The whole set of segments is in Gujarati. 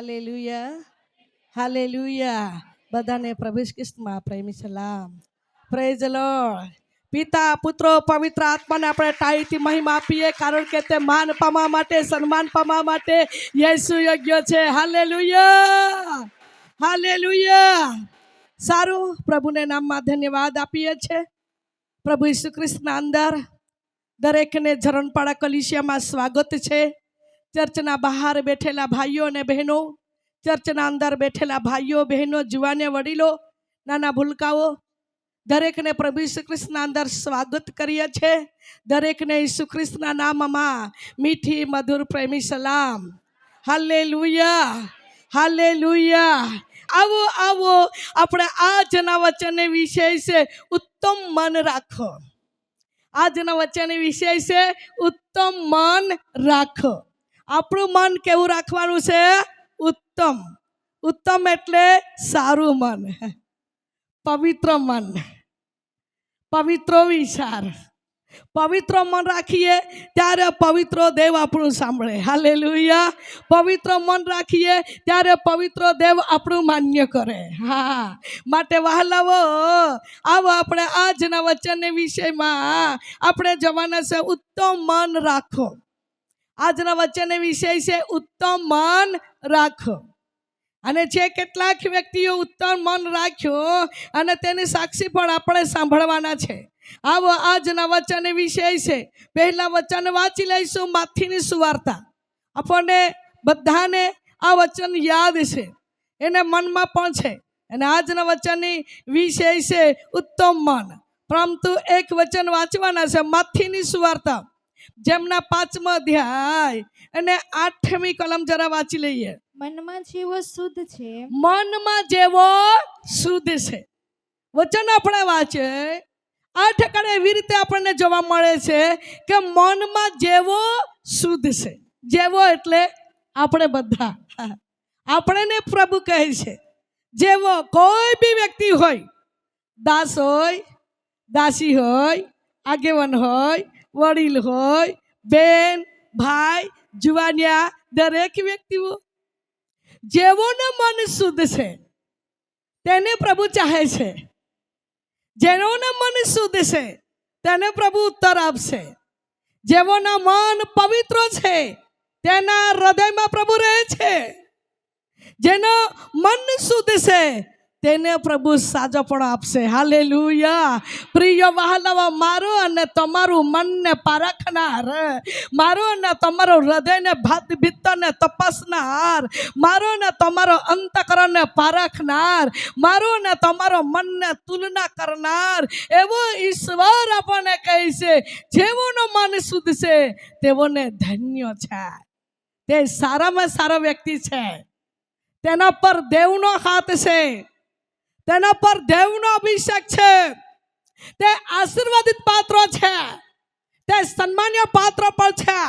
હાલેલુયા હાલેલુયા બધાને પ્રભુ ખ્રિસ્તમાં પ્રેમી સલામ. Praise the lord. પિતા પુત્રો પવિત્ર આત્માને આપણે ટાઈટી મહિમા આપીએ, કારણ કે તે માન પામવા માટે, સન્માન પામવા માટે યેસુ યોગ્ય છે. Hallelujah hallelujah. સારું, પ્રભુને નામમાં ધન્યવાદ આપીએ છીએ. પ્રભુ ઈસુ ખ્રિસ્તના અંદર દરેકને ઝરણપાડા કલીસિયામાં સ્વાગત છે. ચર્ચના બહાર બેઠેલા ભાઈઓ અને બહેનો, ચર્ચના અંદર બેઠેલા ભાઈઓ બહેનો, જુવાને વડીલો, નાના ભૂલકાઓ, દરેકને પ્રભુ ઈસુ ખ્રિસ્તના અંદર સ્વાગત કરીએ છીએ. દરેકને ઈસુ ખ્રિસ્તના નામમાં મીઠી મધુર પ્રેમી સલામ. Hallelujah hallelujah. આવો આવો, આપણે આજના વચન વિષય છે ઉત્તમ મન રાખો. આજના વચન વિષય છે ઉત્તમ મન રાખો. આપણું મન કેવું રાખવાનું છે? ઉત્તમ. ઉત્તમ એટલે સારું મન, પવિત્ર મન, પવિત્ર વિચાર. પવિત્ર મન રાખીએ ત્યારે પવિત્ર દેવ આપણું સાંભળે. હાલેલુયા. પવિત્ર મન રાખીએ ત્યારે પવિત્ર દેવ આપણું માન્ય કરે. હા, માટે વહાલાવો, આવો આપણે આજના વચનના વિષયમાં આપણે જવાના છે ઉત્તમ મન રાખો. આજના વચનનો વિષય છે ઉત્તમ મન રાખો. અને જે કેટલાક વ્યક્તિઓ ઉત્તમ મન રાખ્યો અને તેની સાક્ષી પણ આપણે સાંભળવાના છે. આવો આજના વચન વિષય છે. પહેલા વચન વાંચી લઈશું, માથીની સુવાર્તા. આપણને બધાને આ વચન યાદ છે, એને મનમાં પણ છે. અને આજના વચનની વિષય છે ઉત્તમ મન. પરંતુ એક વચન વાંચવાના છે, માથીની સુવાર્તા, જેમના 5મો અધ્યાય અને 8મી કલમ જરા વાંચી લઈએ. મનમાં જેવો શુદ્ધ છે, મનમાં જેવો શુદ્ધ છે. વચન આપણે વાંચે 8 કડે એવી રીતે આપણને જોવા મળે છે કે મનમાં જેવો શુદ્ધ છે. જેવો એટલે આપણે બધા, આપણને પ્રભુ કહે છે જેવો. કોઈ બી વ્યક્તિ હોય, દાસ હોય, દાસી હોય, આગેવાન હોય, વડીલ હોય, બેન, ભાઈ, જુવાનિયા, દરેક વ્યક્તિઓ જેવોનું મન શુદ્ધ છે તેને પ્રભુ ચાહે છે. જેનોનું મન શુદ્ધ છે તેને પ્રભુ ઉત્તર આપશે. જેવોના મન પવિત્ર છે તેના હૃદયમાં પ્રભુ રહે છે. જેનો મન શુદ્ધ છે તેને પ્રભુ સાજો પણ આપશે. હાલેલુયા. પ્રિય વહાલાવા, મારું અને તમારું મનને પારખનાર, મારું અને તમારો હૃદયને ભીતરને તપાસનાર, મારો ને તમારો અંતકરણને પારખનાર, મારો ને તમારો મનને તુલના કરનાર એવો ઈશ્વર આપણને કહે છે જેઓનો મન શુદ્ધ છે તેઓને ધન્ય છે. તે સારામાં સારો વ્યક્તિ છે. તેના પર દેવનો હાથ છે, તેના પર દેવનો અભિષેક છે. તે આશીર્વાદિત પાત્ર છે, તે સન્માન્ય પાત્ર પણ છે.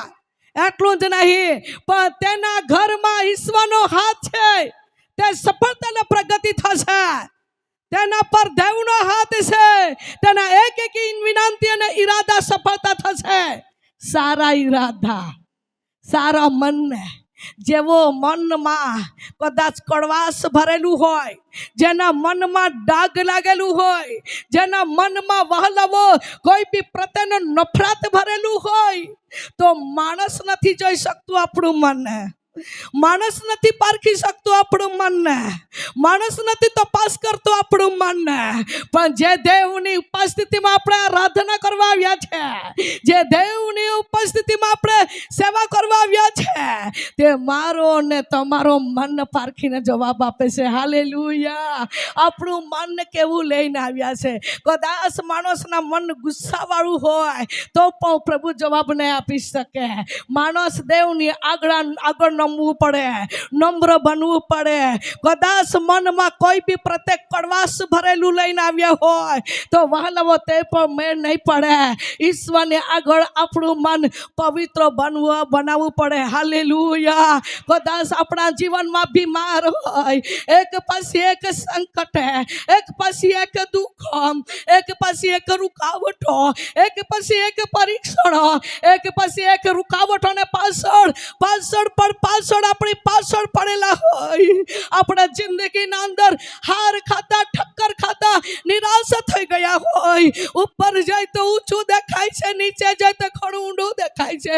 એટલું જ નહીં, પણ તેના ઘરમાં ઈશ્વરનો હાથ છે. તે સફળતા અને પ્રગતિ થશે. તેના પર દેવનો હાથ છે. તેના એક એક વિનંતી અને ઈરાદા સફળતા થશે. સારા ઈરાદા, સારા મનને, જેવો મનમાં કદાચ કડવાશ ભરેલું હોય, જેના મનમાં ડાઘ લાગેલું હોય, જેના મનમાં વહલવો કોઈ બી પ્રત્યેનો નફરત ભરેલું હોય, તો માણસ નથી જોઈ શકતું આપણું મન. માણસ નથી પારખી શકતો આપણું મનને. માણસ નથી તપાસ કરતો આપણું મનને. પણ જે દેવની ઉપસ્થિતિમાં આપણે આરાધના કરવા આવ્યા છે, જે દેવની ઉપસ્થિતિમાં આપણે સેવા કરવા આવ્યા છે, તે મારો ને તમારો મન પારખીને જવાબ આપે છે. હાલેલુયા. આપણું મન કેવું લઈને આવ્યા છે. કદાચ માણસના મન ગુસ્સાવાળું હોય તો પણ પ્રભુ જવાબ નહીં આપી શકે. માણસ દેવની આગળ નમવું પડે, નમ્ર બનવું પડે. કદાચ મનમાં કોઈ બી પ્રત્યેક કડવાશ ભરેલું લઈને આવ્યા હોય તો વહાલાવો તે પણ મેળ નહીં પડે. ઈશ્વરને આગળ આપણું મન પવિત્ર બનાવવું પડે. હાલેલુયા. કદાચ આપણા જીવનમાં બીમાર હોય, એક પછી એક સંકટ, એક પછી એક દુઃખ, એક પછી એક રૂકાવટો, એક પછી એક પરીક્ષણ, એક પછી એક રૂકાવટોને પાછળ પાછળ આપણી પાછળ પડેલા હોય, આપણા જિંદગીના અંદર હાર ખાતા, ઠક્કર ખાતા, નિરાશા થઈ ગયા હોય, ઉપર જાય તો ઊંચું દેખાય છે, નીચે જાય તો ઘણું ઊંડું દેખાય છે,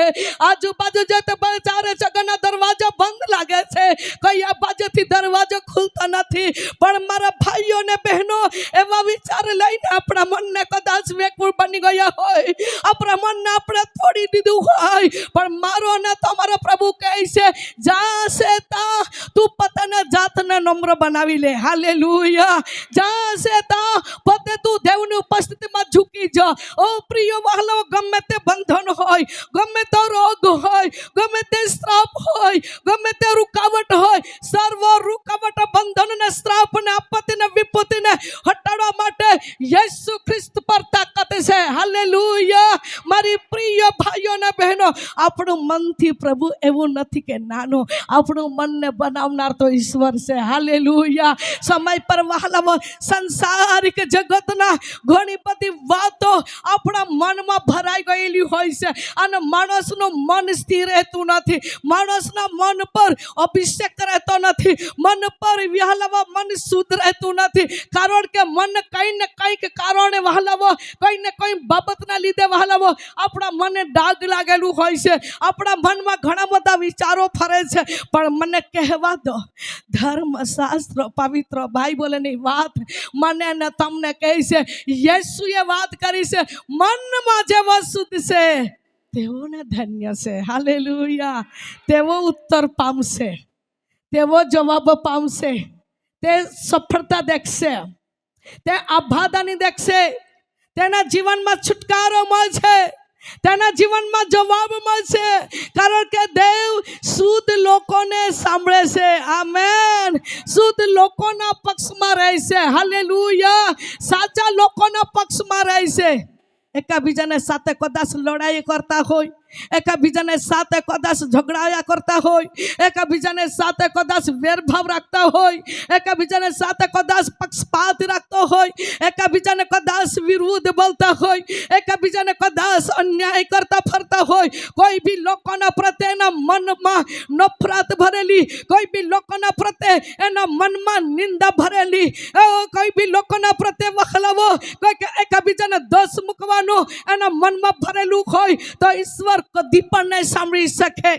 આજુબાજુ જાય તો ચારે જગ્યાના દરવાજા બંધ લાગે છે, કઈ આ બાજુથી દરવાજો ખુલતો નથી. પણ મારા ભાઈઓ ને બહેનો, એવા વિચાર લઈને આપણા મનને કદાચ વેકુળ બની ગયા હોય, આપણા મનને આપણે તોડી દીધું હોય, પણ મારો ને તમારો પ્રભુ કહે છે, જ્યાં છે ત્યાં તું પોતાના જાતને નમ્ર બનાવી લે. હાલેલુયા. જ્યાં છે ત્યાં પોતે તું દેવની ઉપસ્થિતિમાં ઝૂકી જા. ઓ પ્રિય વહાલો, ગમે તે બંધન હોય, ગમે તે રોગ હોય, ગમે તે શ્રાપ હોય, ગમે તે રૂકાવટ હોય, સર્વ રૂકાવટ, બંધન ને શ્રાપ ને આપત્તિ ને વિપત્તિ ને હટાડવા માટે યેસુ ખ્રિસ્ત પર તાકાત છે. હાલેલુયા. મારી પ્રિય ભાઈઓ ને બહેનો, આપણું મનથી પ્રભુ એવું નથી કે નાનું, આપણું મનને બનાવનાર તો ઈશ્વર છે. હાલેલુયા. સમય પર વહાલાઓ, સંસારિક જગતના ઘણી બધી વાતો આપણા મનમાં ભરાઈ ગયેલી હોય છે, અને માણસનું મન સ્થિર રહેતું નથી, માણસના મન પર અભિષેક રહેતો નથી, મન પર વહાલાઓ મન શુદ્ધ રહેતું નથી. કારણ કે મન કંઈ ને કંઈક કારણે વહાલાઓ, કંઈ ને કંઈ બાબતના લીધે વહાલાઓ આપણા મને ડાઘ લાગેલું હોય છે, આપણા મનમાં ઘણા બધા વિચારો ફરે છે. પણ મને કહેવા દો, ધર્મશાસ્ત્ર, પવિત્ર બાઇબલની વાત મને ને તમને કહે છે, યેસુએ વાત કરી છે, મનમાં જેવો શુદ્ધ છે તેઓને ધન્ય છે. હાલેલુયા. તેઓ ઉત્તર પામશે, તેઓ જવાબ પામશે, તે સફળતા દેખશે, તે આભાદાની દેખશે, તેના જીવનમાં છુટકારો મળશે, તેના જીવનમાં જવાબ મળશે. કારણ કે દેવ શુદ્ધ લોકોને સાંભળે છે. આમેન. શુદ્ધ લોકોના પક્ષમાં રહેશે. હાલેલુયા. સાચા લોકોના પક્ષમાં રહેશે. એકાબીજાને સાથે કદાચ લડાઈ કરતા હોય, એકાબીજાને સાથે કદાચ ઝઘડાયા કરતા હોય, એકાબીજાને સાથે કદાચ વેરભાવ રાખતા હોય, એકાબીજાને સાથે કદાચ પક્ષપાત રાખતો હોય, એકાબીજાને કદાચ વિરુદ્ધ બોલતા હોય, એકાબીજાને કદાચ અન્યાય કરતા ફરતા હોય, કોઈ બી લોકોના પ્રત્યે એના મનમાં નફરત ભરેલી, કોઈ બી લોકોના પ્રત્યે એના મનમાં નિંદા ભરેલી, કોઈ બી લોકોના પ્રત્યે વખલાવો, કોઈ એકાબીજાને દોષ મૂકવાનું એના મનમાં ભરેલું હોય, તો ઈશ્વર કદી પણ નહીં સાંભળી શકે.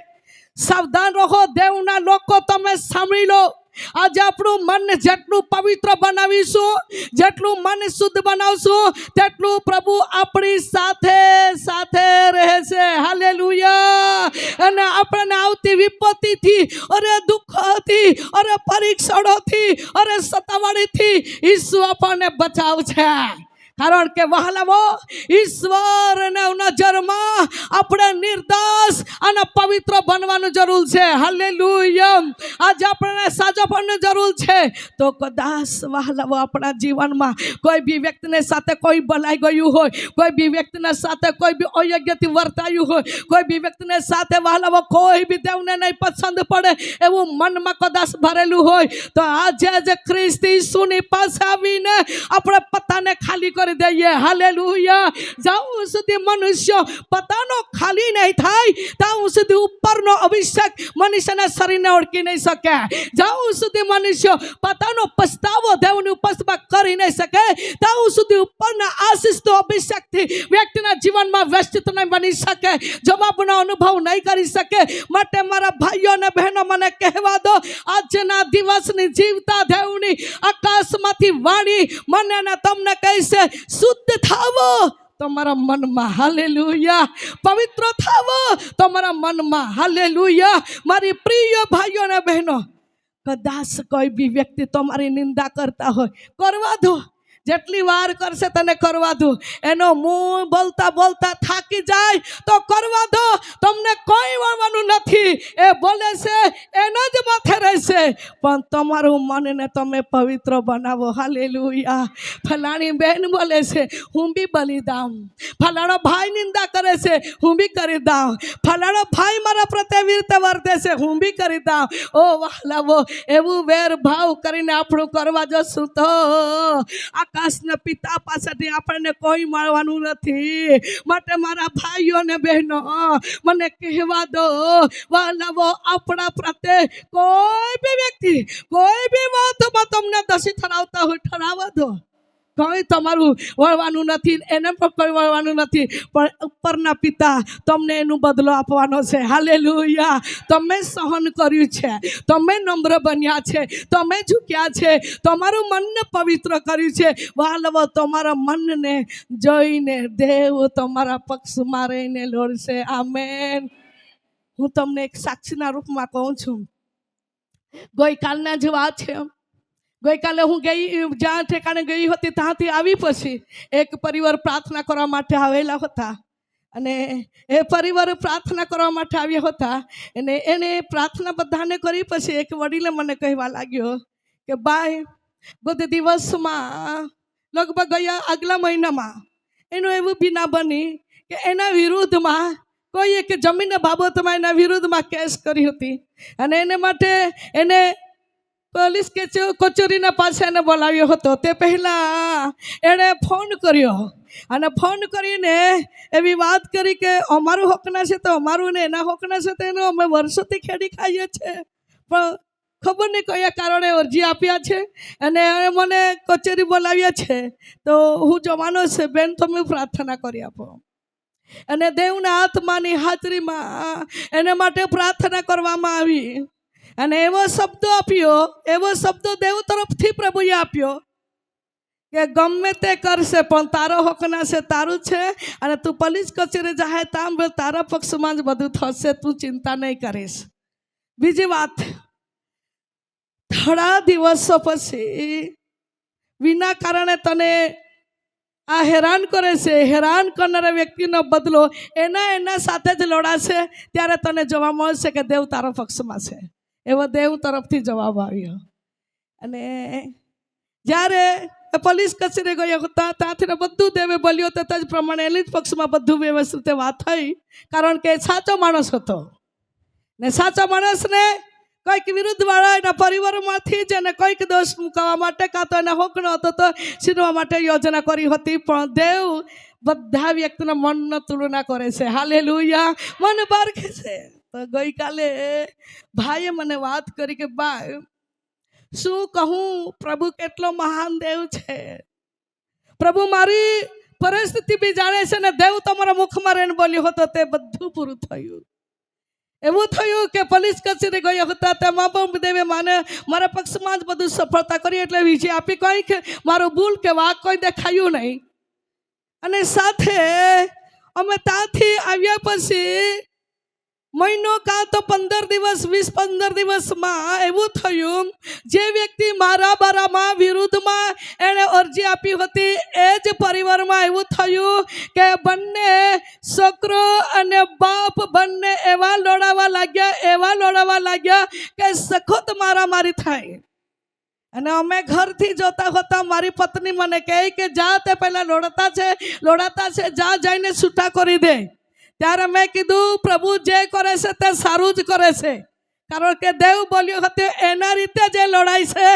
સાવધાન રહો દેવના લોકો, તમે સાંભળી લો. આજે આપણું મન જેટલું પવિત્ર બનાવીશું, જેટલું મન શુદ્ધ બનાવશું, તેટલું પ્રભુ આપણી સાથે સાથે રહેશે. હાલેલુયા. અને આપણને આવતી વિપત્તિથી, અરે દુઃખથી, અરે પરીક્ષણોથી, અરે સતાવણીથી ઈસુ આપણને બચાવશે. કારણ કે વહાલાઓ, ઈશ્વરના નજરમાં આપણે નિર્દોષ અને પવિત્ર બનવાનું જરૂર છે. હાલેલુયા. આજે આપણને સાજાપણની જરૂર છે. તો કદાચ વહાલાઓ આપણા જીવનમાં કોઈ બી વ્યક્તિને સાથે કોઈ ભલાઈ ગયું હોય, કોઈ બી વ્યક્તિને સાથે કોઈ બી અયોગ્યથી વર્તાયું હોય, કોઈ બી વ્યક્તિને સાથે વહાલાઓ કોઈ બી દેવને નહીં પસંદ પડે એવું મનમાં કદાચ ભરેલું હોય, તો આજે જ ખ્રિસ્ત ઈસુની પાસે આવીને આપણે પતાને ખાલી કરી દઈએ. હાલેલુયા. જ્યાં સુધી મનુષ્ય પતાનો ખાલી નહીં થાય, ત્યાં સુધી ઉપરનો અભિષેક મનુષ્યના શરીરને ઓળખી નહીં શકે. જ્યાં સુધી મનુષ્ય પતાનો પસ્તાવો દેવની ઉપસ્થિતિમાં કરી નહીં શકે, ત્યાં સુધી ઉપરના આશીષ તો અભિષેકથી વ્યક્તિના જીવનમાં વ્યસ્ત નહીં બની શકે, જવાબનો અનુભવ નહીં કરી શકે. માટે મારા ભાઈઓ અને બહેનો, મને કહેવા દો, આજના દિવસની જીવતા દેવની આકાશમાંથી વાણી મને અને તમને કહેશે, શુદ્ધ થાવો તમારા મનમાં. હાલેલુયા. પવિત્ર થાવો તમારા મનમાં. હાલેલુયા. મારી પ્રિય ભાઈઓ અને બહેનો, કદાચ કોઈ બી વ્યક્તિ તમારી નિંદા કરતા હોય, કરવા દો. જેટલી વાર કરશે તને કરવા દો. એનો મુંહ બોલતા બોલતા થાકી જાય તો કરવા દો. તમને કોઈ વળવાનું નથી. એ બોલે છે એનો જ માથે રહેશે. પણ તમારું મનને તમે પવિત્ર બનાવો. હાલેલુયા. ફલાણી બહેન બોલે છે, હું બી બલી દઉં. ફલાણો ભાઈ નિંદા કરે છે, હું બી કરી દઉં. ફલાણો ભાઈ મારા પ્રત્યે રીતે વર્તે છે, હું બી કરી દઉં. ઓ વહાલાવો, એવું વેર ભાવ કરીને આપણું કરવા જશું તો આકાશના પિતા પાસેથી આપણને કોઈ મળવાનું નથી. માટે મારા ભાઈઓ અને બહેનો, મને કહેવા દો, વાલાવો, આપણા પ્રત્યે કોઈ બી વ્યક્તિ કોઈ બી વાતમાં તમને દોષી ઠરાવતા હોય, ઠરાવવા દો. કોઈ તમારું વળવાનું નથી, એને પણ કોઈ વળવાનું નથી, પણ ઉપરના પિતા તમને એનું બદલો આપવાનો છે. હાલેલુયા. તમે સહન કર્યું છે, તમે નમ્ર બન્યા છે, તમે ઝૂક્યા છે, તમારું મનને પવિત્ર કર્યું છે. વાલવો, તમારા મનને જોઈને દેવ તમારા પક્ષમાં રહીને લોડશે. આમેન. હું તમને એક સાક્ષીના રૂપમાં કહું છું. ગઈકાલના જ વાત છે. ગઈકાલે હું ગઈ, જ્યાં ઠેકાણે ગઈ હતી ત્યાંથી આવી પછી એક પરિવાર પ્રાર્થના કરવા માટે આવેલા હતા. અને એ પરિવાર પ્રાર્થના કરવા માટે આવ્યા હતા. અને એને પ્રાર્થના બધાને કરી પછી એક વડીલે મને કહેવા લાગ્યો કે ભાઈ, બધે દિવસમાં લગભગ ગયા આગલા મહિનામાં એનું એવું બીના બની કે એના વિરુદ્ધમાં કોઈ એક જમીનના બાબતમાં એના વિરુદ્ધમાં કેસ કરી હતી. અને એને માટે એને પોલીસ કચેરીના પાસે એને બોલાવ્યો હતો. તે પહેલાં એણે ફોન કર્યો અને ફોન કરીને એવી વાત કરી કે અમારું હકના છે તો અમારું ને એના હકના છે તો એનું અમે વર્ષોથી ખેડી ખાઈએ છીએ, પણ ખબર નહીં કયા કારણે અરજી આપ્યા છે અને મને કચેરી બોલાવ્યા છે. તો હું જવાનો છે બેન, તમે પ્રાર્થના કરી આપો. અને દેવના આત્માની હાજરીમાં એના માટે પ્રાર્થના કરવામાં આવી. અને એવો શબ્દ આપ્યો, એવો શબ્દ દેવ તરફથી પ્રભુએ આપ્યો કે ગમે તે કરશે પણ તારો હકના છે, તારું છે. અને તું પોલીસ કચેરી જાય તામ તારા પક્ષમાં જ બધું થશે, તું ચિંતા નહીં કરીશ. બીજી વાત, થોડા દિવસો પછી વિના કારણે તને આ હેરાન કરે છે, હેરાન કરનારા વ્યક્તિનો બદલો એના સાથે જ લડાશે. ત્યારે તને જોવા મળશે કે દેવ તારા પક્ષમાં છે. એવો દેવ તરફથી જવાબ આવ્યો. અને જ્યારે પોલીસ કચેરી ગયો હતા ત્યાંથી બધું દેવે બોલ્યો તો તે જ પ્રમાણે એની જ પક્ષમાં બધું વ્યવસ્થિત વાત થઈ. કારણ કે સાચો માણસ હતો ને સાચા માણસને કોઈક વિરુદ્ધવાળા એના પરિવારમાંથી જ એને કોઈક દોષ મુકાવવા માટે કાં તો એના હોકનો હતો તો છીનવા માટે યોજના કરી હતી. પણ દેવ બધા વ્યક્તિના મનનો તુલના કરે છે. હાલેલુયા. મન પારખે છે. તો ગઈકાલે ભાઈએ મને વાત કરી કે ભાઈ, શું કહું, પ્રભુ કેટલો મહાન દેવ છે. પ્રભુ મારી પરિસ્થિતિ બી જાણે છે ને દેવ તમારા મુખમાં રહીને બોલ્યો હતો તે બધું પૂરું થયું. એવું થયું કે પોલીસ કચેરી ગયા હતા તેમાં પણ દેવે મારા પક્ષમાં જ બધું સફળતા કરી, એટલે વિજય આપી. કંઈક મારો ભૂલ કે વાંક કોઈ દેખાયું નહીં. અને સાથે અમે ત્યાંથી આવ્યા પછી મહિનો કાં તો 15 દિવસ 20-15 દિવસમાં એવું થયું, જે વ્યક્તિ મારા બારામાં વિરુદ્ધમાં એણે અરજી આપી હતી એ જ પરિવારમાં એવું થયું કે બંને છોકરો અને બાપ બંને એવા લડાવા લાગ્યા કે સખત મારામારી થાય. અને અમે ઘરથી જોતા હતા. મારી પત્ની મને કહે કે જા, તે પહેલા લોડાતા છે, જા જઈને છૂટા કરી દે. ત્યારે મેં કીધું પ્રભુ જે કરે છે તે સારું જ કરે છે. કારણ કે દેવ બોલ્યો હતો એના રીતે જે લડાઈ છે.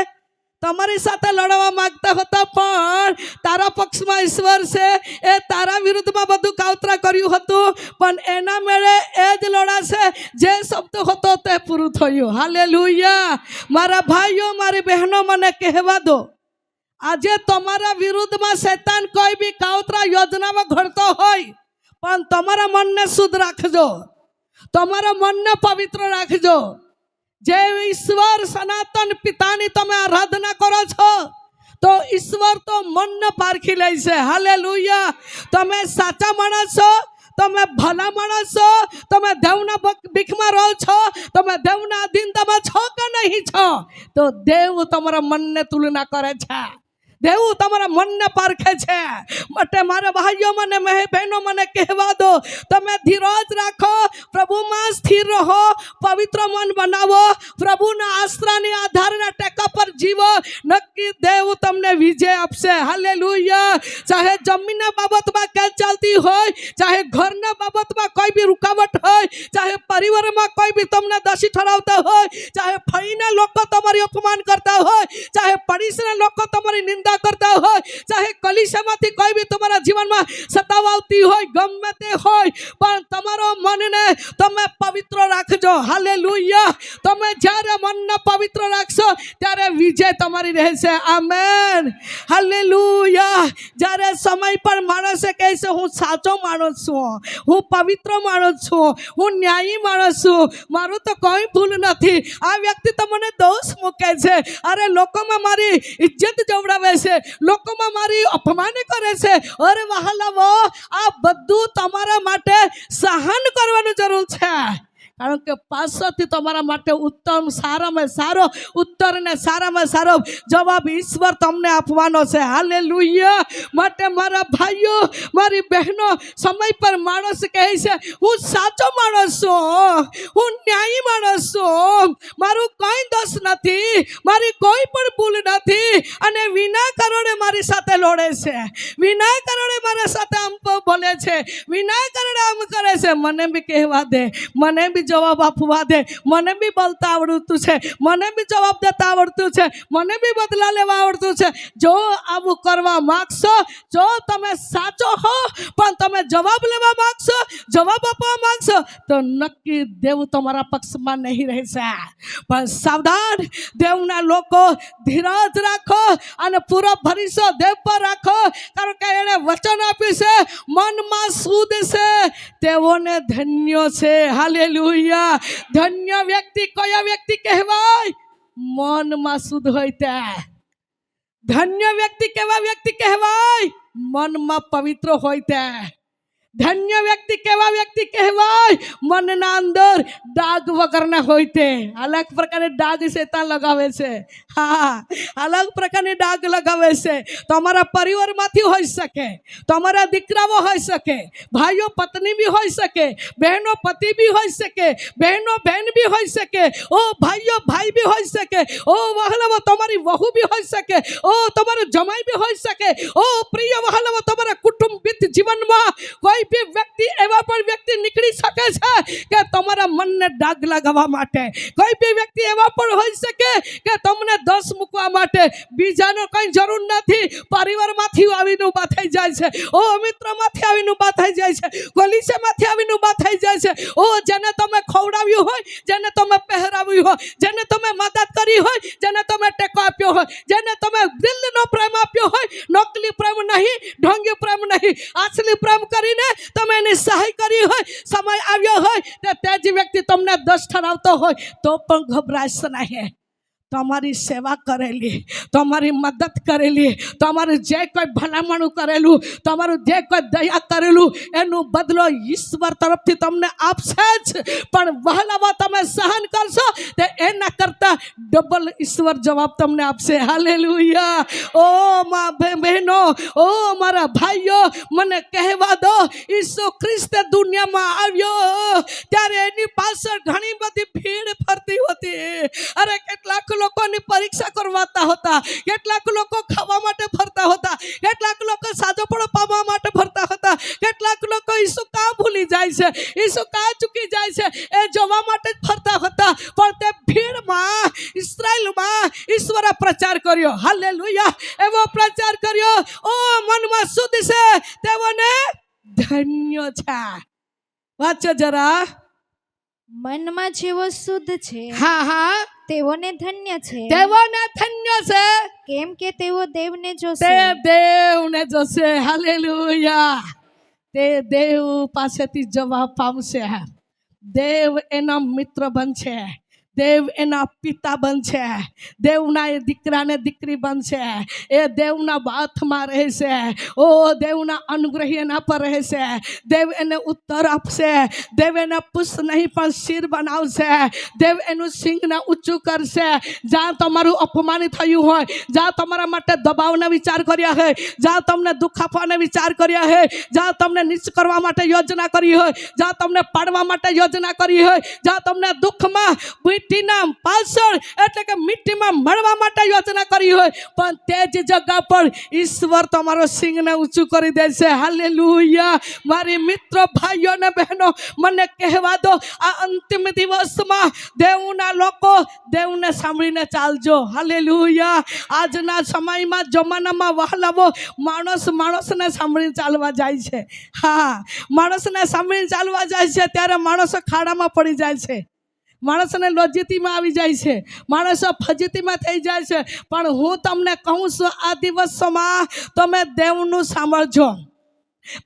તમારી સાથે લડવા માંગતા હતા પણ તારા પક્ષમાં ઈશ્વર છે, એ તારા વિરુદ્ધમાં બધું કાવતરા કર્યું હતું પણ એના મેળે એ જ લડાશે જે શબ્દ હતો તે પૂરું થયું. હાલેલુયા. મારા ભાઈઓ, મારી બહેનો, મને કહેવા દો, આજે તમારા વિરુદ્ધમાં શૈતાન કોઈ બી કાવતરા યોજનામાં ઘડતો હોય પણ તમારા મનને શુદ્ધ રાખજો, તમારા મનને પવિત્ર રાખજો. જે ઈશ્વર સનાતન પિતાની તમે આરાધના કરો છો તો ઈશ્વર તો મનને પારખી લે છે. હાલેલુયા. તમે સાચા માણસ છો, તમે ભલા માણસ છો, તમે દેવના ભીખમાં રહો છો, તમે દેવના અધીનતામાં છો કે નહીં છો, તો દેવ તમારા મનને તુલના કરે છે, દેવ તમારા મનને પારખે છે. માટે મારા ભાઈઓ મને બહેનો મને કહેવા દો, તમે ધીરજ રાખો, પ્રભુમાં સ્થિર રહો, પવિત્ર મન બનાવો, પ્રભુના આશ્રયના આધારના ટેકા પર જીવો. નક્કી દેવ તમને વિજય આપશે. હાલેલુયા. ચાહે જમીનના બાબતમાં કેસ ચાલતી હોય, ચાહે ઘરના બાબતમાં કોઈ બી રૂકાવટ હોય, ચાહે પરિવારમાં કોઈ બી તમને દોષી ઠરાવતા હોય, ચાહે ફળીના લોકો તમારી અપમાન કરતા હોય, ચાહે પડોશીના લોકો તમારી નિંદા ચિંતા કરતા હોય, ચાહે કલીસામાંથી કોઈ બી તમારા જીવનમાં સતાવ આવતી હોય, ગમે તે હોય, પણ તમારો મનને તમે પવિત્ર રાખજો. હાલેલુયા. તમે જ્યારે મનને પવિત્ર રાખશો ત્યારે વિજય તમારી રહેશે. આમેન. હાલેલુયા. જ્યારે સમય પર માણસે કહે છે હું સાચો માણસ છું, હું પવિત્ર માણસ છું, હું ન્યાયી માણસ છું, મારું તો કોઈ ભૂલ નથી, આ વ્યક્તિ તો મને દોષ મૂકે છે, અરે લોકોમાં મારી ઇજ્જત જવડાવે છે, લોકોમાં મારી અપમાન કરે છે, અરે વહાલાવો, આ બધું તમારા માટે સહન કરવાની જરૂર છે. કારણ કે પાછળથી તમારા માટે ઉત્તમ, સારામાં સારો ઉત્તર અને સારામાં સારો જવાબ ઈશ્વર તમને આપવાનો છે. હાલેલુયા. માટે મારા ભાઈઓ, મારી બહેનો, સમય પર માણસ કહે છે હું સાચો માણસ છું, હું ન્યાયી માણસ છું, મારું કોઈ દોષ નથી, મારી કોઈ પણ ભૂલ નથી, અને વિના કારણે મારી સાથે લડે છે, વિના કારણે મારા સાથે આમ બોલે છે, વિના કારણે આમ કરે છે. મને બી કહેવા દે, મને બી જવાબ આપવા દે, મને બી બોલતા આવડતું છે, મને બી જવાબ દેતા આવડતું છે, મને બી બદલા લેવા આવડતું છે. જો આવું કરવા માંગશો, જો તમે સાચો હો પણ તમે જવાબ લેવા માંગશો, જવાબ આપવા માંગશો, તો નક્કી દેવ તમારા પક્ષમાં નહીં રહેશે. પણ સાવધાન, દેવના લોકો, ધીરજ રાખો અને પૂરો ભરોસો દેવ પર રાખો, કારણ કે એણે વચન આપ્યું છે મનમાં શુદ્ધ છે તેઓને ધન્ય છે. હાલેલુયા. ધન્ય વ્યક્તિ કયા વ્યક્તિ કહેવાય? મનમાં શુદ્ધ હોય તે. ધન્ય વ્યક્તિ કેવા વ્યક્તિ કહેવાય? મનમાં પવિત્ર હોય તે. ધન્ય વ્યક્તિ કેવા વ્યક્તિ કહેવાય? મનના અંદર ડાઘ વગરના હોય તે. અલગ પ્રકારે ડાઘ શેતાન લગાવે છે. હા, અલગ પ્રકારની ડાઘ લગાવે છે. તમારા પરિવારમાંથી હોઈ શકે, તમારા દીકરાઓ હોઈ શકે, ભાઈઓ પત્ની બી હોઈ શકે, બહેનો પતિ બી હોઈ શકે, બહેનો બહેન બી હોઈ શકે, ઓ ભાઈઓ ભાઈ બી હોઈ શકે, ઓ વહાલાઓ તમારી વહુ બી હોઈ શકે, ઓ તમારો જમાઈ બી હોઈ શકે, ઓ પ્રિય વહાલાઓ તમારા કુટુંબિત જીવનમાં કોઈ બી વ્યક્તિ, એવા પણ વ્યક્તિ નીકળી શકે છે કે તમારા મનને ડાઘ લગાવવા માટે. કોઈ બી વ્યક્તિ એવા પણ હોઈ શકે કે તમને દોષ મૂકવા માટે. બીજાનો કંઈ જરૂર નથી. પરિવારમાંથી આવીને ઊભા થઈ જાય છે, ઓ મિત્રમાંથી આવીને ઊભા થઈ જાય છે, કોલિસામાંથી આવીને ઊભા થઈ જાય છે. ઓ જેને તમે ખવડાવ્યું હોય, જેને તમે પહેરાવ્યું હોય, જેને તમે મદદ કરી હોય, જેને તમે ટેકો આપ્યો હોય, જેને તમે દિલનો પ્રેમ આપ્યો હોય, નકલી પ્રેમ નહીં, ઢોંગી પ્રેમ નહીં, અસલી પ્રેમ કરીને તમે એની સહાય કરી હોય, સમય આવ્યો હોય તે જ વ્યક્તિ તમને દોષ ઠરાવતો હોય તો પણ ગભરાશો નહીં. તમારી સેવા કરેલી, તમારી મદદ કરેલી, તમારું જે કોઈ ભલામણું કરેલું, તમારું જે કોઈ દયા કરેલું, એનું બદલો ઈશ્વર તરફથી તમને આપશે જ. પણ વહાલામાં તમે સહન કરશો તે એના કરતાં ડબલ ઈશ્વર જવાબ તમને આપશે. હાલેલુયા. ઓ મા બહેનો, ઓ મારા ભાઈઓ, મને કહેવા દો, ઈસુ ખ્રિસ્ત દુનિયામાં આવ્યો ત્યારે એની પાછળ ઘણી બધી ભીડ ફરતી હતી. અરે કેટલાક લોકોની પરીક્ષા કરવાતા હતા, કેટલાક લોકો ખાવા માટે ફરતા હતા, કેટલાક લોકો સાજોપણો પામવા માટે ફરતા હતા, કેટલાક લોકો ઈસુ કા ભૂલી જાય છે, ઈસુ કા ચૂકી જાય છે એ જોવા માટે જ ફરતા હતા. પણ તે ભીડમાં, ઇસ્રાયેલમાં ઈશ્વરે પ્રચાર કર્યો. હાલેલુયા. એવો પ્રચાર કર્યો, ઓ મનમાં શુદ્ધ છે તેઓને ધન્ય છે. વાંચો જરા. મનમાં જેવો શુદ્ધ છે હા હા, તેઓને ધન્ય છે, તેઓને ધન્ય છે કેમ કે તેઓ દેવને તે જોશે. દેવને જોશે. હાલેલુયા. તે દેવ પાસેથી જવાબ પામશે. દેવ એના મિત્ર બનશે, દેવ એના પિતા બનશે, દેવના એ દીકરાને દીકરી બનશે, એ દેવના હાથમાં રહેશે, ઓ દેવના અનુગ્રહ એના પર રહેશે, દેવ એને ઉત્તર આપશે, દેવ એને પુષ્પ નહીં પણ શિર બનાવશે, દેવ એનું સિંગને ઊંચું કરશે. જ્યાં તમારું અપમાનિત થયું હોય, જ્યાં તમારા માટે દબાવનો વિચાર કર્યા હોય, જ્યાં તમને દુઃખ આપવાનો વિચાર કર્યા હોય, જ્યાં તમને નીચ કરવા માટે યોજના કરી હોય, જ્યાં તમને પાડવા માટે યોજના કરી હોય, જ્યાં તમને દુઃખમાં મીઠીના પાછળ એટલે કે મીઠીમાં મળવા માટે યોજના કરી હોય, પણ તે જ જગ્યા પર ઈશ્વર તમારો સિંગને ઊંચું કરી દે છે. હાલેલુયા. મારી મિત્રો, ભાઈઓ ને બહેનો, મને કહેવા દો, આ અંતિમ દિવસમાં દેવના લોકો દેવને સાંભળીને ચાલજો. હાલેલુયા. આજના સમયમાં જમાનામાં વહાલાવો માણસને સાંભળીને ચાલવા જાય છે. હા, માણસને સાંભળીને ચાલવા જાય છે ત્યારે માણસો ખાડામાં પડી જાય છે, માણસને લોજીતીમાં આવી જાય છે, માણસો ફજીતીમાં થઈ જાય છે. પણ હું તમને કહું છું, આ દિવસોમાં તમે દેવનું સાંભળજો.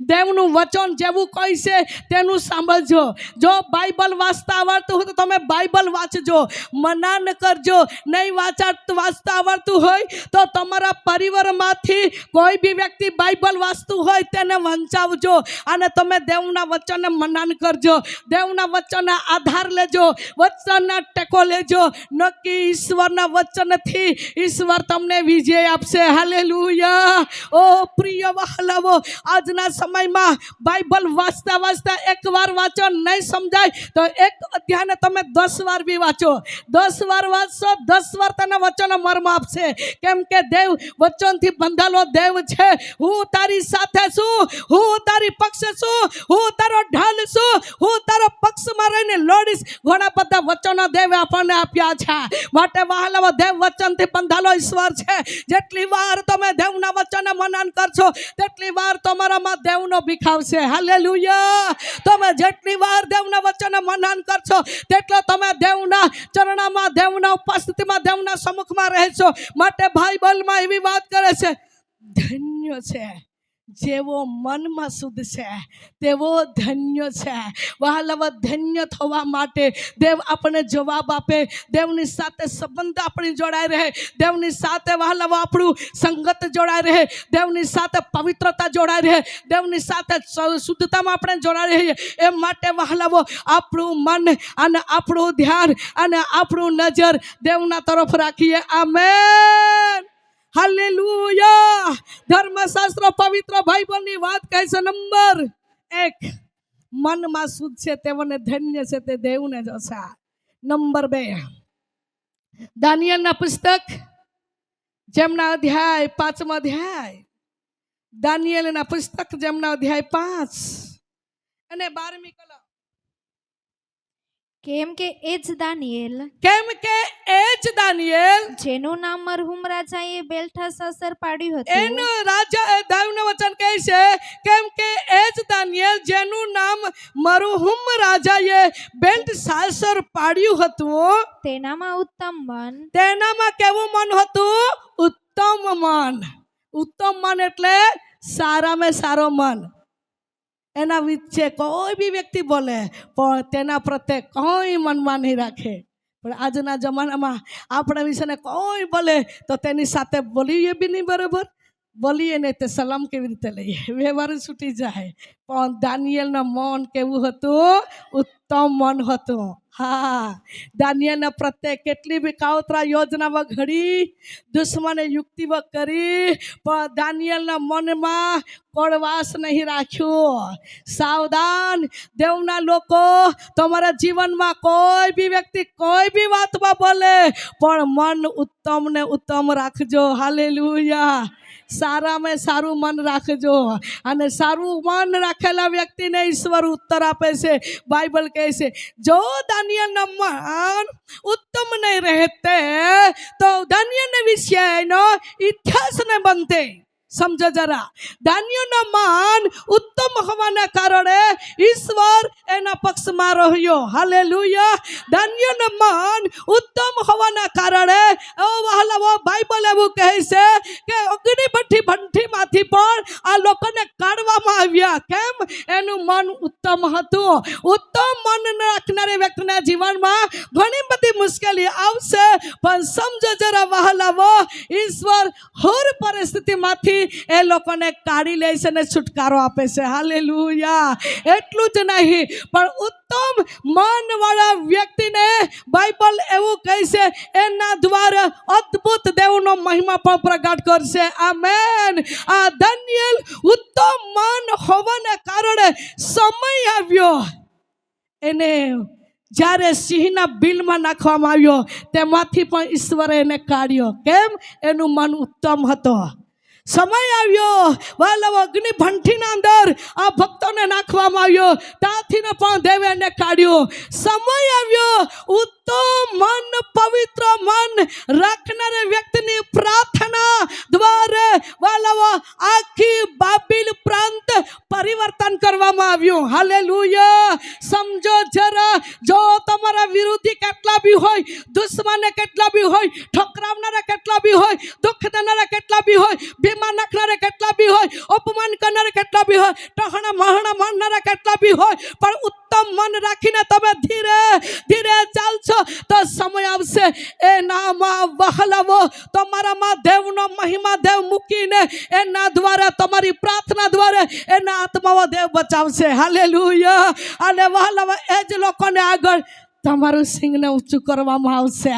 દેવનું વચન જેવું કહે છે તેનું સાંભળજો. જો બાઇબલ વાંચતા આવડતું હોય તો તમે બાઇબલ વાંચજો, મનાન કરજો. નહીં વાંચતા આવડતું હોય તો તમારા પરિવારમાંથી કોઈ બી વ્યક્તિ બાઇબલ વાંચતું હોય તેને વંચાવજો અને તમે દેવના વચનને મનાન કરજો. દેવના વચનના આધાર લેજો, વચનના ટેકો લેજો. નક્કી ઈશ્વરના વચનથી ઈશ્વર તમને વિજય આપશે. હાલેલુયા. ઓ પ્રિય વહાલાઓ, આજના સમયમાં બાઇબલ વાંચતા એકવાર વાંચો, નહીં સમજાય તો એક અધ્યાયને તમે 10 વાર બી વાંચો. 10 વાર વાંચશો, 10 વાર તેના વચનો મર્મ આપશે. કેમ કે દેવ વચનથી બંધાયેલો દેવ છે. હું તારી સાથે છું, હું તારી પક્ષે છું, હું તારો ઢાલ છું, હું તારો પક્ષમાં રહીને લડીશ. ઘણા બધા વચનો દેવે આપણને આપ્યા છે. માટે વહાલાઓ, દેવ વચનથી બંધાયેલો ઈશ્વર છે. જેટલી વાર તમે દેવના વચનને મનન કરશો તેટલી વાર તમારામાં દેવનો ભીખાવશે. હાલેલુયા. તમે જેટલી વાર દેવના વચનને મનન કરશો તેટલો તમે દેવના ચરણમાં, દેવના ઉપસ્થિતિમાં, દેવના સમ્મુખમાં રહેશો. માટે બાઇબલમાં એવી વાત કરે છે, ધન્ય છે જેવો મનમાં શુદ્ધ છે તેવો ધન્ય છે. વહાલાવા, ધન્ય થવા માટે દેવ આપણને જવાબ આપે. દેવની સાથે સંબંધ આપણી જોડાઈ રહે, દેવની સાથે વહાલાવા આપણું સંગત જોડાઈ રહે, દેવની સાથે પવિત્રતા જોડાઈ રહે, દેવની સાથે શુદ્ધતામાં આપણે જોડાઈ રહીએ. એ માટે વહાલાવો, આપણું મન અને આપણું ધ્યાન અને આપણું નજર દેવના તરફ રાખીએ. આમેન. હાલેલુયા. ધર્મશાસ્ત્ર પવિત્ર બાઇબલની વાત કહે છે, નંબર 1, મનમાં શુદ્ધ છે તેઓને ધન્ય છે, તે દેવને જોશે. નંબર 2, દાનિયેલના પુસ્તક જેમના અધ્યાય 5મો અધ્યાય, દાનિયેલના પુસ્તક જેમના અધ્યાય 5 અને 12મી કલમ. કેમ કે એ જ દાનિયેલ, જેનું નામ મરહુમ રાજાએ બેલ્થશાસર પાડ્યું હતું, એનું રાજા દાઉદનું વચન કહે છે, કેમ કે એ જ દાનિયેલ જેનું નામ મરહુમ રાજાએ બેલ્થશાસર પાડ્યું હતું, તેનામાં ઉત્તમ મન, તેનામાં કેવું મન હતું? ઉત્તમ મન. ઉત્તમ મન એટલે સારામાં સારો મન. એના વિશે કોઈ બી વ્યક્તિ બોલે પણ તેના પ્રત્યે કોઈ મનમાં નહીં રાખે. પણ આજના જમાનામાં આપણા વિશે કોઈ બોલે તો તેની સાથે બોલીએ બી નહીં બરાબર, બોલીએ નહીં તે સલામ કેવી રીતે લઈએ, વ્યવહાર છૂટી જાય. પણ દાનિયેલનું મન કેવું હતું? ઉત્તમ મન હતું. હા, દાનિયેલના પ્રત્યે કેટલી બી કાવતરા યોજનાઓ ઘડી, દુશ્મને યુક્તિઓ કરી, પણ દાનિયેલના મનમાં કડવાશ નહીં રાખ્યો. સાવધાન દેવના લોકો, તમારા જીવનમાં કોઈ બી વ્યક્તિ કોઈ બી વાતમાં બોલે પણ મન ઉત્તમ ને ઉત્તમ રાખજો. હાલેલુયા. સારામાં સારું મન રાખજો અને સારું મન રાખેલા વ્યક્તિને ઈશ્વર ઉત્તર આપે છે. બાઇબલ કહે છે, જો દાનિયેલનું મન ઉત્તમ નહીં રહેતે તો દાનિયેલના વિષયનો ઇતિહાસ ન બનતે. સમજો જરા, દાનિયેલનું મન ઉત્તમ હોવાના કારણે ઈશ્વર એના પક્ષમાં રહ્યો. હાલેલુયા. દાનિયેલનું મન ઉત્તમ હોવાના કારણે બાઇબલ એવું કહે છે કે ભઠ્ઠીમાંથી પણ આ લોકોને કાઢવામાં આવ્યા. કેમ? એનું મન ઉત્તમ હતું. ઉત્તમ મન રાખનારી વ્યક્તિના જીવનમાં ઘણી બધી મુશ્કેલી આવશે, પણ સમજો જરા વહાલાવો, ઈશ્વર હર પરિસ્થિતિમાંથી એ લોકોને કાઢી લે છે અને છુટકારો આપે છે. હાલેલુયા. એટલું જ નહીં, પણ ઉત્તમ મન વાળા વ્યક્તિને બાઇબલ એવું કહે છે એના દ્વારા અદ્ભુત દેવનો મહિમા પણ પ્રગટ કરશે. આમેન. આ દાનિયેલ ઉત્તમ મન હોવાને કારણે સમય આવ્યો એને જ્યારે સિંહના બિલમાં નાખવામાં આવ્યો તેમાંથી પણ ઈશ્વરે એને કાઢ્યો. કેમ? એનું મન ઉત્તમ હતો. સમય આવ્યો વાલા અગ્નિ ભઠ્ઠીના અંદર આ ભક્તોને નાખવામાં આવ્યો, ત્યાંથી પણ દેવે એને કાઢ્યો. સમય આવ્યો ઉત્તમ મન, પવિત્ર મન રાખનાર વ્યક્તિની પ્રાર્થના દ્વારા વાલા આખી બાબિલ પ્રાંત પરિવર્તન કરવામાં આવ્યું. હાલેલુયા. સમજો જરા, જો તમારા વિરોધી કેટલા બી હોય, દુશ્મને કેટલા બી હોય, ઠોકરાવનારા કેટલા બી હોય, દુઃખ દેનારા કેટલા બી હોય, બીમાર નાખનારા કેટલા બી હોય, અપમાન કરનારા કેટલા બી હોય, ટહણા મહણા મારનારા કેટલા બી હોય, પણ ઉત્તમ મન રાખીને તમે ધીરે ધીરે ચાલશો તો સમય આવશે એનામાં વહાલાવો તમારામાં દેવનો મહિમા દેવ મૂકીને એના દ્વારા તમારી પ્રાર્થના દ્વારા એના આત્માઓ દેવ બચાવશે. હાલેલુયા. અને વહાલાવા એ જ લોકોને આગળ તમારું સિંહને ઊંચું કરવામાં આવશે.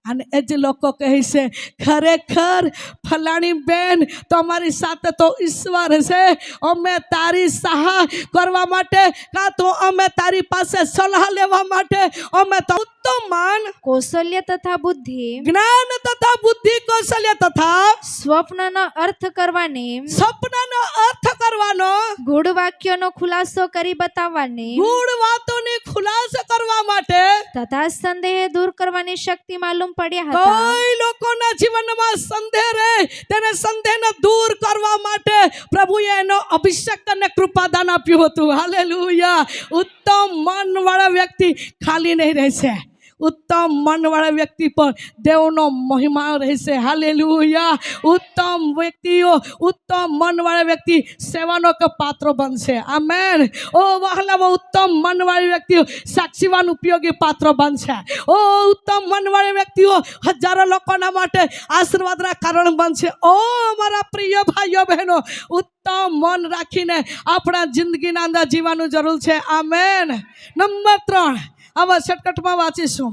અને એ જ લોકો કહે છે ખરેખર ફલાણી બેન તમારી સાથે તો ઈશ્વર છે, અમે તારી સહાય કરવા માટે કાં તો અમે તારી પાસે સલાહ લેવા માટે અમે તો ઉત્તમ મન, કૌશલ્ય તથા બુદ્ધિ, જ્ઞાન તથા બુદ્ધિ, કૌશલ્ય તથા સ્વપ્નનો અર્થ કરવાની, સપનાનો અર્થ કરવાનો, ગૂઢ વાક્યોનો ખુલાસો કરી બતાવવાની, ગૂઢ વાતોની ખુલાસો કરવા માટે તથા સંદેહ દૂર કરવાની શક્તિ માલુમ પડ્યા હતા. કોઈ લોકોના જીવનમાં સંદેહ રહે તેને સંદેહને દૂર કરવા માટે પ્રભુએ એનો અભિષેક અને કૃપાદાન આપ્યું હતું. હાલેલુયા. ઉત્તમ મનવાળા વ્યક્તિ ખાલી નહીં રહેશે. ઉત્તમ મનવાળા વ્યક્તિ પર દેવનો મહિમા રહેશે. હાલેલુયા. ઉત્તમ વ્યક્તિઓ, ઉત્તમ મનવાળા વ્યક્તિ સેવાનો કે પાત્રો બનશે. આમેન. ઓ વહાલામાં ઉત્તમ મનવાળી વ્યક્તિઓ સાક્ષીવાન ઉપયોગી પાત્રો બનશે. ઓ ઉત્તમ મનવાળી વ્યક્તિઓ હજારો લોકોના માટે આશીર્વાદના કારણ બનશે. ઓ મારા પ્રિય ભાઈઓ બહેનો, ઉત્તમ મન રાખીને આપણા જિંદગીના અંદર જીવવાનું જરૂર છે. આમેન. નંબર 3 આવા શોર્ટકટમાં વાંચીશું.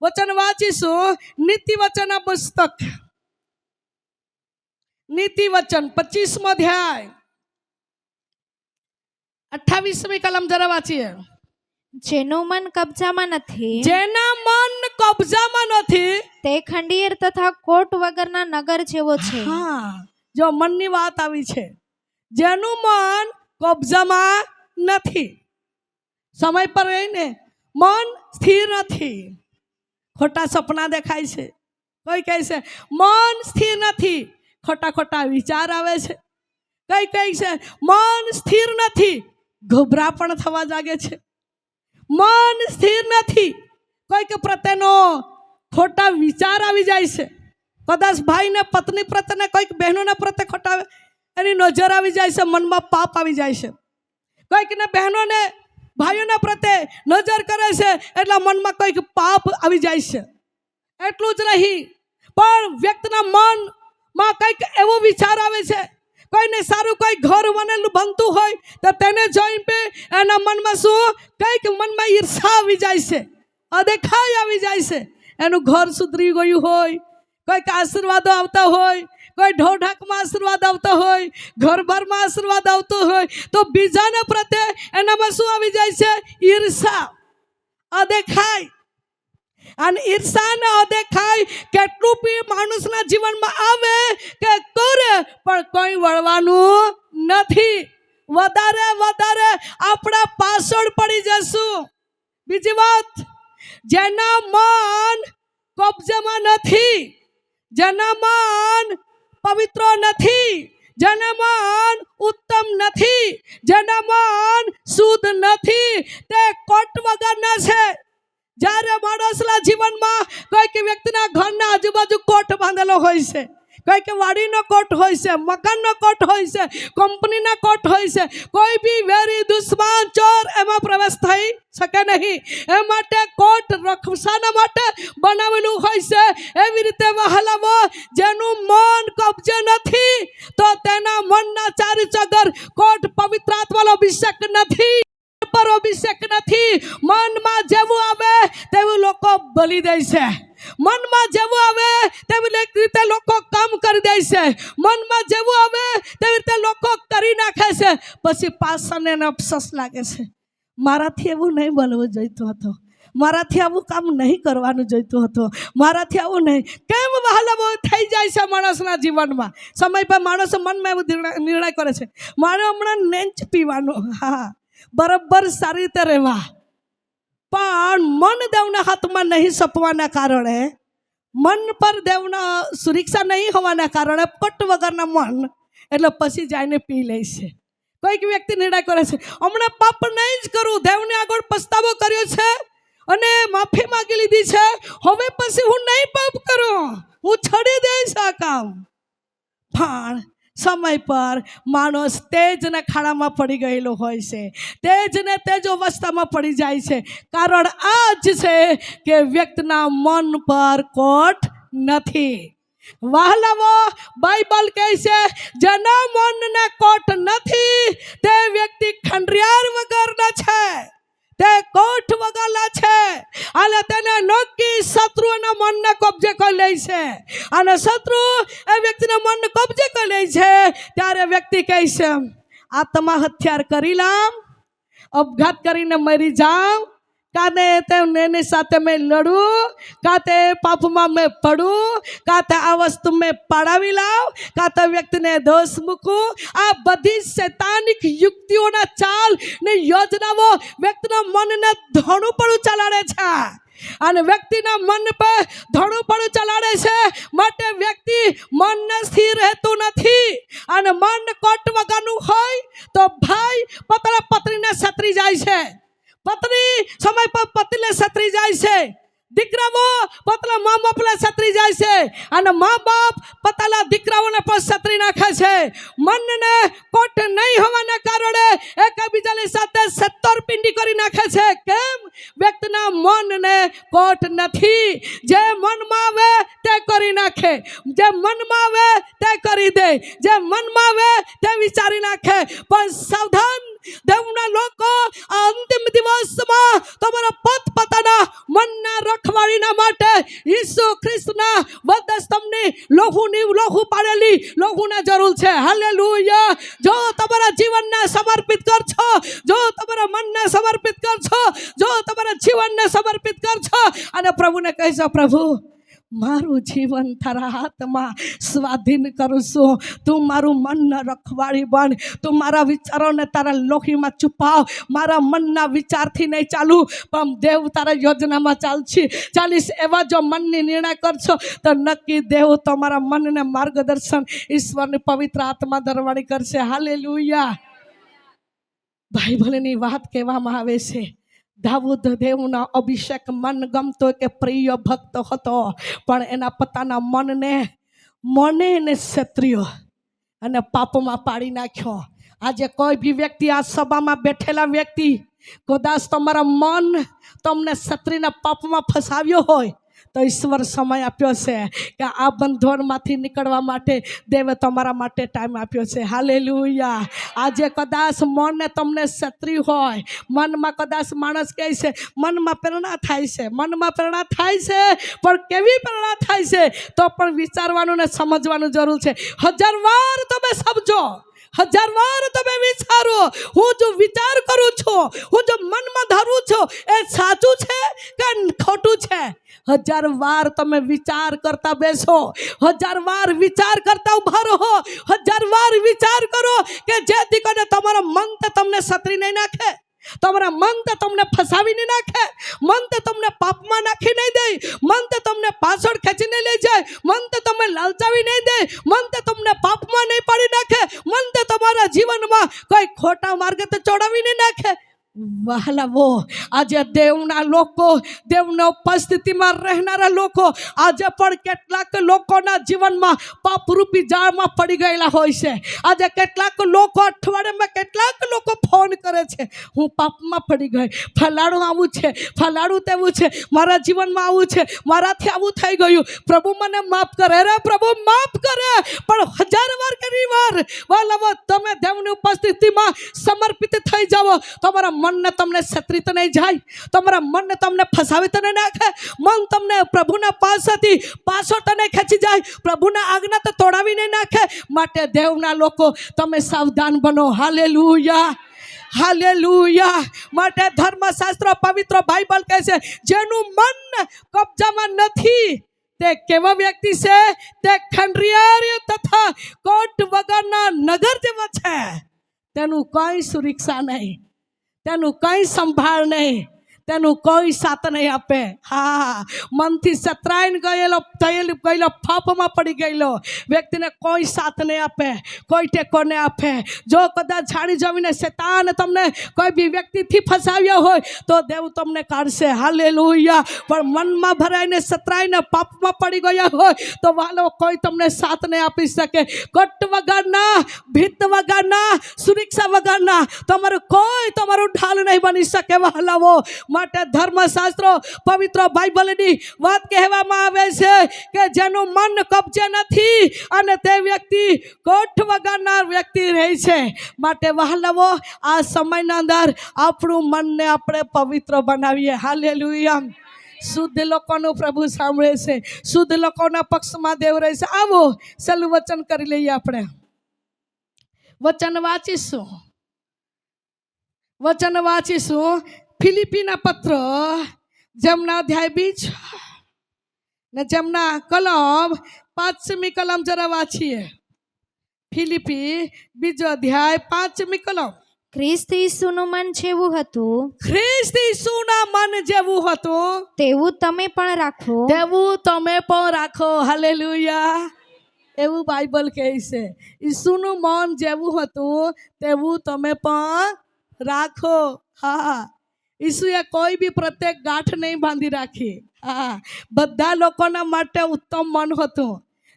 વચન વાંચીશું નીતિ વચનના પુસ્તક, નીતિ વચન 25મો અધ્યાય 28મી કલમ જરા વાંચીએ. જેનું મન કબજામાં નથી, જેના મન કબજામાં નથી તે ખંડિયેર તથા કોટ વગરના નગર જેવો છે. હા, જો મનની વાત આવી છે. જેનું મન કબજામાં નથી, સમય પર રહીને મન સ્થિર નથી, ખોટા સપના દેખાય છે. કોઈ કહે છે મન સ્થિર નથી, ખોટા ખોટા વિચાર આવે છે. કઈ કહે છે મન સ્થિર નથી, ગભરા પણ થવા જાગે છે. મન સ્થિર નથી, કોઈક પ્રત્યેનો ખોટા વિચાર આવી જાય છે. કદાચ ભાઈને પત્ની પ્રત્યે, કોઈક બહેનોના પ્રત્યે ખોટા એની નજર આવી જાય છે, મનમાં પાપ આવી જાય છે. કોઈકને બહેનોને ભાઈઓના પ્રત્યે નજર કરે છે એટલે મનમાં કોઈક પાપ આવી જાય છે. એટલું જ નહીં, પણ વ્યક્તિના મનમાં કંઈક એવો વિચાર આવે છે, કોઈને સારું કોઈ ઘર બનેલું બનતું હોય તો તેને જોઈને એના મનમાં શું કંઈક મનમાં ઈર્ષા આવી જાય છે, અદેખાઈ આવી જાય છે. એનું ઘર સુધરી ગયું હોય, કોઈક આશીર્વાદો આવતા હોય, કોઈ ઢોઢાકમાં આશીર્વાદ આવતો હોય, ઘરભરમાં આશીર્વાદ આવતો હોય, તો બીજાના પ્રત્યે એનામાં શું આવી જાય છે? ઈર્ષા, અદેખાઈ. અને ઈર્ષા ને અદેખાઈ કેટલું બી માણસના જીવનમાં આવે કે કરે પણ કોઈ વળવાનું નથી. વધારે વધારે આપણા પાછળ પડી જશું. બીજી વાત, જેના મન કબજામાં નથી, જેના મન પવિત્ર નથી, જેના મન ઉત્તમ નથી, જેના મન શુદ્ધ નથી, તે કોટ વગરના છે. જ્યારે માણસના જીવનમાં કોઈક વ્યક્તિના ઘરના આજુબાજુ કોટ બાંધેલો હોય છે, કોઈક વાડીનો કોટ હોય છે, મકાનનો કોટ હોય છે, કંપનીના કોટ હોય છે, કોઈ બી વેરી દુશ્મન ચોર એમાં પ્રવેશ થઈ શકે નહીં. એ માટે કોટ રક્ષાના માટે બનાવેલું હોય છે. એવી રીતે વહાલાવો, જેનું મન કબજે નથી તો તેના મનના ચારે ચગર કોટ પવિત્ર આત્માનો અભિષેક નથી, પર અભિષેક નથી. મનમાં જેવું આવે તેવું લોકો બલી દે છે, મનમાં જેવું આવે તેવી રીતે લોકો કામ કરી દે છે, મનમાં જેવું આવે તેવી રીતે લોકો કરી નાખે છે. પછી પાછળને અફસોસ લાગે છે, મારાથી એવું નહીં બનવું જોઈતું હતું, મારાથી આવું કામ નહીં કરવાનું જોઈતું હતું, મારાથી આવું નહીં. કેમ વહાલાઓ થઈ જાય છે માણસના જીવનમાં? સમય પર માણસો મનમાં એવું નિર્ણય કરે છે, મારે હમણાં નહીં જ પીવાનું, હા બરાબર સારી રીતે રહેવા. પણ મન દેવના હાથમાં નહીં સોંપવાના કારણે, મન પર દેવના સુરક્ષા નહીં હોવાના કારણે પટ વગરના મન એટલે પછી જઈને પી લે છે. કોઈક વ્યક્તિ નિર્ણય કરે છે, હમણાં પાપ નહીં જ કરું, દેવને આગળ પસ્તાવો કર્યો છે અને માફી માંગી લીધી છે, હવે પછી હું નહીં પાપ કરું, હું છોડી દઈશ આ કામ. પણ સમય પર માણસ તેજને ખાડામાં પડી ગયેલો હોય છે, તેજને તેજ અવસ્થામાં પડી જાય છે. કારણ આ જ છે કે વ્યક્તિના મન પર કોટ નથી. વહાલાઓ, બાઇબલ કહે છે જેના મનને કોટ નથી તે વ્યક્તિ ખંડિયાર વગરના છે, તે કોટ વગરના છે. અને તેને નક્કી શત્રુઓના મનને કબજે કરી લે છે, અને શત્રુ એ વ્યક્તિના મનને કબજે કરી લે છે. ત્યારે વ્યક્તિ કહે છે આત્મહત્યા કરી લઉં, અપઘાત કરીને મરી જાઉં, કાતે તેની સાથે મેં લડું, કાતે પાપમાં મેં પડું, કાતે આ વસ્તુ મેં પડાવી લાવ, કાતે વ્યક્તિને દોષ મૂકું. આ બધી શૈતાનિક યુક્તિઓના ચાલ ને યોજનાઓ વ્યક્તિના મનને ધોણું પડું ચલાડે છે, અને વ્યક્તિના મન પર ધોણું પડું ચલાડે છે. માટે વ્યક્તિ મનને સ્થિર રહેતું નથી, અને મન કોટ વગરનું હોય તો ભાઈ પોતાના પત્નીને સતરી જાય છે, પત્ની સમય પર પતિને સતરી જાય છે, દીકરાઓ પોતાના મા બાપને સતરી જાય છે, અને મા બાપ પોતાના દીકરાઓને પણ સતરી નાખે છે. મનને કોટ નહીં હોવાના કારણે એકબીજાની સાથે સત્તરપિંડી કરી નાખે છે. કેમ? વ્યક્તિના મનને કોટ નથી. જે મનમાં આવે તે કરી નાખે, જે મનમાં આવે તે કરી દે, જે મનમાં આવે તે વિચારી નાખે. પણ સાવધાન દેવના લોકો, આ અંતિમ દિવસમાં તમારા પોતપોતાના મનના રખવાડીના માટે ઈસુ ખ્રિસ્તના વધસ્તંભની લોહુ પાડેલી લોહુના જરૂર છે. હાલેલુયા. જો તમારા જીવનને સમર્પિત કરશો, જો તમારા મનને સમર્પિત કરશો, જો તમારા જીવનને સમર્પિત કરશો અને પ્રભુને કહેશો, પ્રભુ મારું જીવન તારા હાથમાં સ્વાધીન કરું છું, તું મારું મનને રખવાડી બન, તું મારા વિચારોને તારા લોહીમાં છુપાવ. મારા મનના વિચારથી નહીં ચાલુ, પણ દેવ તારા યોજનામાં ચાલીશ. એવા જો મનની નિર્ણય કરશો તો નક્કી દેવ તમારા મનને માર્ગદર્શન ઈશ્વરની પવિત્ર આત્મા દરવાણી કરશે. હાલેલુયા. બાઇબલની વાત કહેવામાં આવે છે, દાઉદ દેવના અભિષેક મનગમતો કે પ્રિય ભક્ત હતો, પણ એના પોતાના મનને ક્ષત્રિય અને પાપમાં પાડી નાખ્યો. આજે કોઈ બી વ્યક્તિ, આ સભામાં બેઠેલા વ્યક્તિ, કદાચ તમારા મન તમને ક્ષત્રિયના પાપમાં ફસાવ્યો હોય તો ઈશ્વર સમય આપ્યો છે કે આ બંધનમાંથી નીકળવા માટે દેવે તમારા માટે ટાઈમ આપ્યો છે. હાલેલુયા. આજે કદાચ મનને તમને ક્ષત્રિય હોય, મનમાં કદાચ માણસ કહે છે, મનમાં પ્રેરણા થાય છે, મનમાં પ્રેરણા થાય છે, પણ કેવી પ્રેરણા થાય છે તો પણ વિચારવાનું ને સમજવાનું જરૂર છે. 1000 વાર તમે સમજો, 1000 વાર તમે વિચારો. હું જો વિચાર કરું છું, હું જો મનમાં ધરું છું, એ સાચું છે કે ખોટું છે? 1000 વાર તમે વિચાર કરતા બેસો, 1000 વાર વિચાર કરતા ઉભા રહો, 1000 વાર વિચાર કરો કે જેથી કરીને તમારા મન તો તમને સતરી નહીં નાખે, તમારા મન તો તમને ફસાવી નહીં નાખે, મન તો તમને પાપમાં નાખી નહીં દે, મન તો તમને પાછળ ખેંચીને લઈ જાય, મન તો તમને લાલચાવી નહીં દે, મન તો તમને પાપમાં નહીં પાડી નાખે, મન તો તમારા જીવનમાં કોઈ ખોટા માર્ગે તો ચોડાવી નહીં નાખે. વહાલાઓ, આજે દેવના લોકો, દેવના ઉપસ્થિતિમાં રહેનારા લોકો, આજે પણ કેટલાક લોકોના જીવનમાં પાપરૂપી જાળમાં પડી ગયેલા હોય છે. આજે કેટલાક લોકો, અઠવાડિયામાં કેટલાક લોકો ફોન કરે છે, હું પાપમાં પડી ગઈ, ફલાણું આવું છે, ફલાણું તેવું છે, મારા જીવનમાં આવું છે, મારાથી આવું થઈ ગયું, પ્રભુ મને માફ કરે. અરે પ્રભુ માફ કરે, પણ 1000 વાર કેટલી વાર વહાલાઓ તમે દેવની ઉપસ્થિતિમાં સમર્પિત થઈ જાઓ, તમારા મનને તમને ક્ષત્રિત નહીં જાય, તમારા મનને તમને ફસાવી તો નહીં નાખે, મન તમને પ્રભુના પાસેથી પાછળ તો નહીં ખેંચી જાય, પ્રભુના આજ્ઞા તો તોડાવી નહીં નાખે. માટે દેવના લોકો તમે સાવધાન બનો. હાલેલુયા. હાલેલુયા. માટે ધર્મશાસ્ત્ર પવિત્ર બાઇબલ કહે છે જેનું મન કબજામાં નથી તે કેવા વ્યક્તિ છે? તે ખંડિયાર તથા કોટ વગરના નગર જેવો છે. તેનું કોઈ સુરક્ષા નહીં, તેનું કોઈ સંભાળ નહીં, તેનું કોઈ સાથ નહીં આપે. હા, મનથી સતરાઈને ગયેલો ફાફમાં પડી ગયેલો વ્યક્તિને કોઈ સાથ નહીં આપે, કોઈ ટેકો નહીં આપે. જો કદાચ જાણી જમીને શેતાન તમને કોઈ બી વ્યક્તિથી ફસાવ્યો હોય તો દેવ તમને કાઢશે. હાલેલુયા. પણ મનમાં ભરાઈને સતરાઈને પાપમાં પડી ગયા હોય તો વાલો કોઈ તમને સાથ નહીં આપી શકે. કટ વગરના, ભીત વગરના, સુરક્ષા વગરના તમારું ઢાલ નહીં બની શકે વહાલાઓ. માટે ધર્મશાસ્ત્રો પવિત્ર બાઇબલની વાત કહેવામાં આવે છે કે જેનું મન કબજે નથી અને તે વ્યક્તિ કોઠ વગરના વ્યક્તિ રહે છે. માટે વહાલાઓ, આ સમયના અંદર આપણું મનને આપણે પવિત્ર બનાવીએ. હાલેલુયા. શુદ્ધ લોકોનું પ્રભુ સાંભળે છે, શુદ્ધ લોકોના પક્ષમાં દેવ રહે છે. આવો સલું વચન કરી લઈએ. આપણે વચન વાંચીશું ફિલિપીના પત્ર જેમના અધ્યાય 2 ને જેમના કલમ 5મી કલમ જરા વાંચીએ. ફિલિપી 2 અધ્યાય 5મી કલમ. ખ્રિસ્ત ઈસુનું મન જેવું હતું, ખ્રિસ્ત ઈસુના મન જેવું હતું તેવું તમે પણ રાખો. હાલેલુયા. એવું બાઇબલ કહે છે. ઈસુનું મન જેવું હતું તેવું તમે પણ રાખો. હા, ઈસુએ કોઈ બી પ્રત્યેક ગાંઠ નહીં બાંધી રાખી. હા, બધા લોકોના માટે ઉત્તમ મન હતું.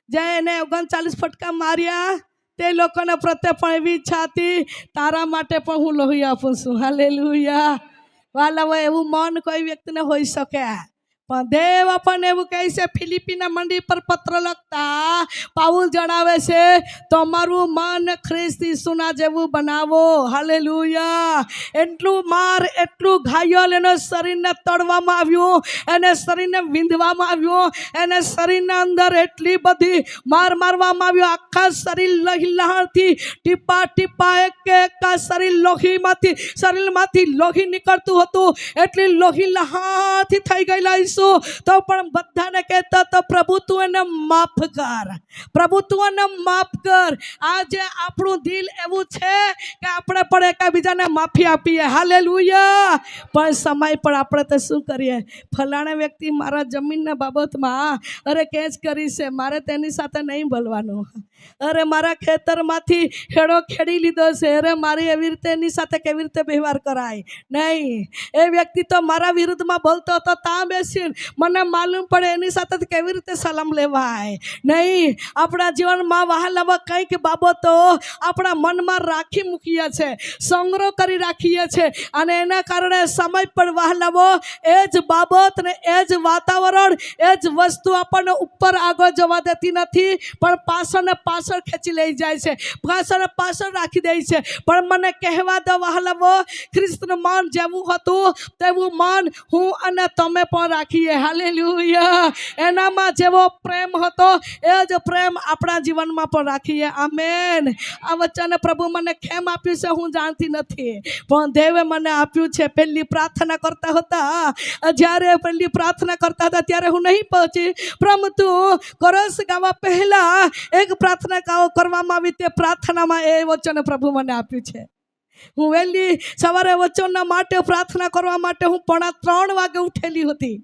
જે એને 39 ફટકા માર્યા તે લોકોના પ્રત્યે પણ એવી ઈચ્છા હતી તારા માટે પણ હું લોહી આપું છું. હાલેલુયા. વાલા, એવું મન કોઈ વ્યક્તિને હોઈ શકે. પણ દેવ આપણને એવું કહે છે ફિલિપીના મંડી પર પત્ર લખતા પાઉલ જણાવે છે તમારું મન ખ્રિસ્ત ઈસુના જેવું બનાવો. હાલેલુયા. એટલું ઘાયલ એનો શરીરને તોડવામાં આવ્યું, એને શરીરને વિંધવામાં આવ્યું, એને શરીરના અંદર એટલી બધી મારવામાં આવ્યું. આખા શરીર લહીલહાણથી ટીપા એક શરીરમાંથી લોહી નીકળતું હતું. એટલી લોહી લહાણથી થઈ ગયેલા તો પણ બધાને કહેતા તો પ્રભુ તું એને માફ કર, પ્રભુ તું એને માફ કર. આજે આપણું દિલ એવું છે કે આપણે પણ એકબીજાને માફી આપીએ. હાલેલુયા. પણ સમય પણ આપણે તો શું કરીએ? ફલાણા વ્યક્તિ મારા જમીનના બાબતમાં કેસ કરી છે, મારે તેની સાથે નહીં બોલવાનું. મારા ખેતરમાંથી ખેડો ખેડી લીધો છે, મારી એવી રીતે એની સાથે કેવી રીતે વ્યવહાર કરાય નહીં. એ વ્યક્તિ તો મારા વિરુદ્ધમાં બોલતો હતો, ત્યાં બેસી મને માલુમ પડે એની સાથે કેવી રીતે સલામ લેવાય નહીં. આપણા જીવનમાં વહાલાવા કંઈક બાબતો આપણા મનમાં રાખી મૂકીએ છે, સંગ્રહ કરી રાખીએ છે અને એના કારણે સમય પર વહાલાવો એ જ બાબત ને એ જ વાતાવરણ, એ જ વસ્તુ આપણને ઉપર આગળ જવા દેતી નથી, પણ પાછળ ખેંચી લઈ જાય છે, પાછળ રાખી દે છે. પણ મને કહેવા દો વહાલાવો, ખ્રિસ્તનું મન જેવું હતું તેવું મન હું અને તમે પણ રાખીએ. હાલેલુયા. એનામાં જેવો પ્રેમ હતો એ જ પ્રેમ આપણા જીવનમાં પણ રાખીએ. આમેન. આ વચન પ્રભુ મને કેમ આપ્યું છે હું જાણતી નથી, પણ દેવે મને આપ્યું છે. પહેલી પ્રાર્થના કરતા હતા ત્યારે હું નહીં પહોંચી, પરંતુ કોરસ ગાવા પહેલા એક પ્રાર્થના કરવામાં આવી. તે પ્રાર્થનામાં એ વચન પ્રભુ મને આપ્યું છે. હું વહેલી સવારે વચનના માટે પ્રાર્થના કરવા માટે હું 3:30 વાગે ઉઠેલી હતી.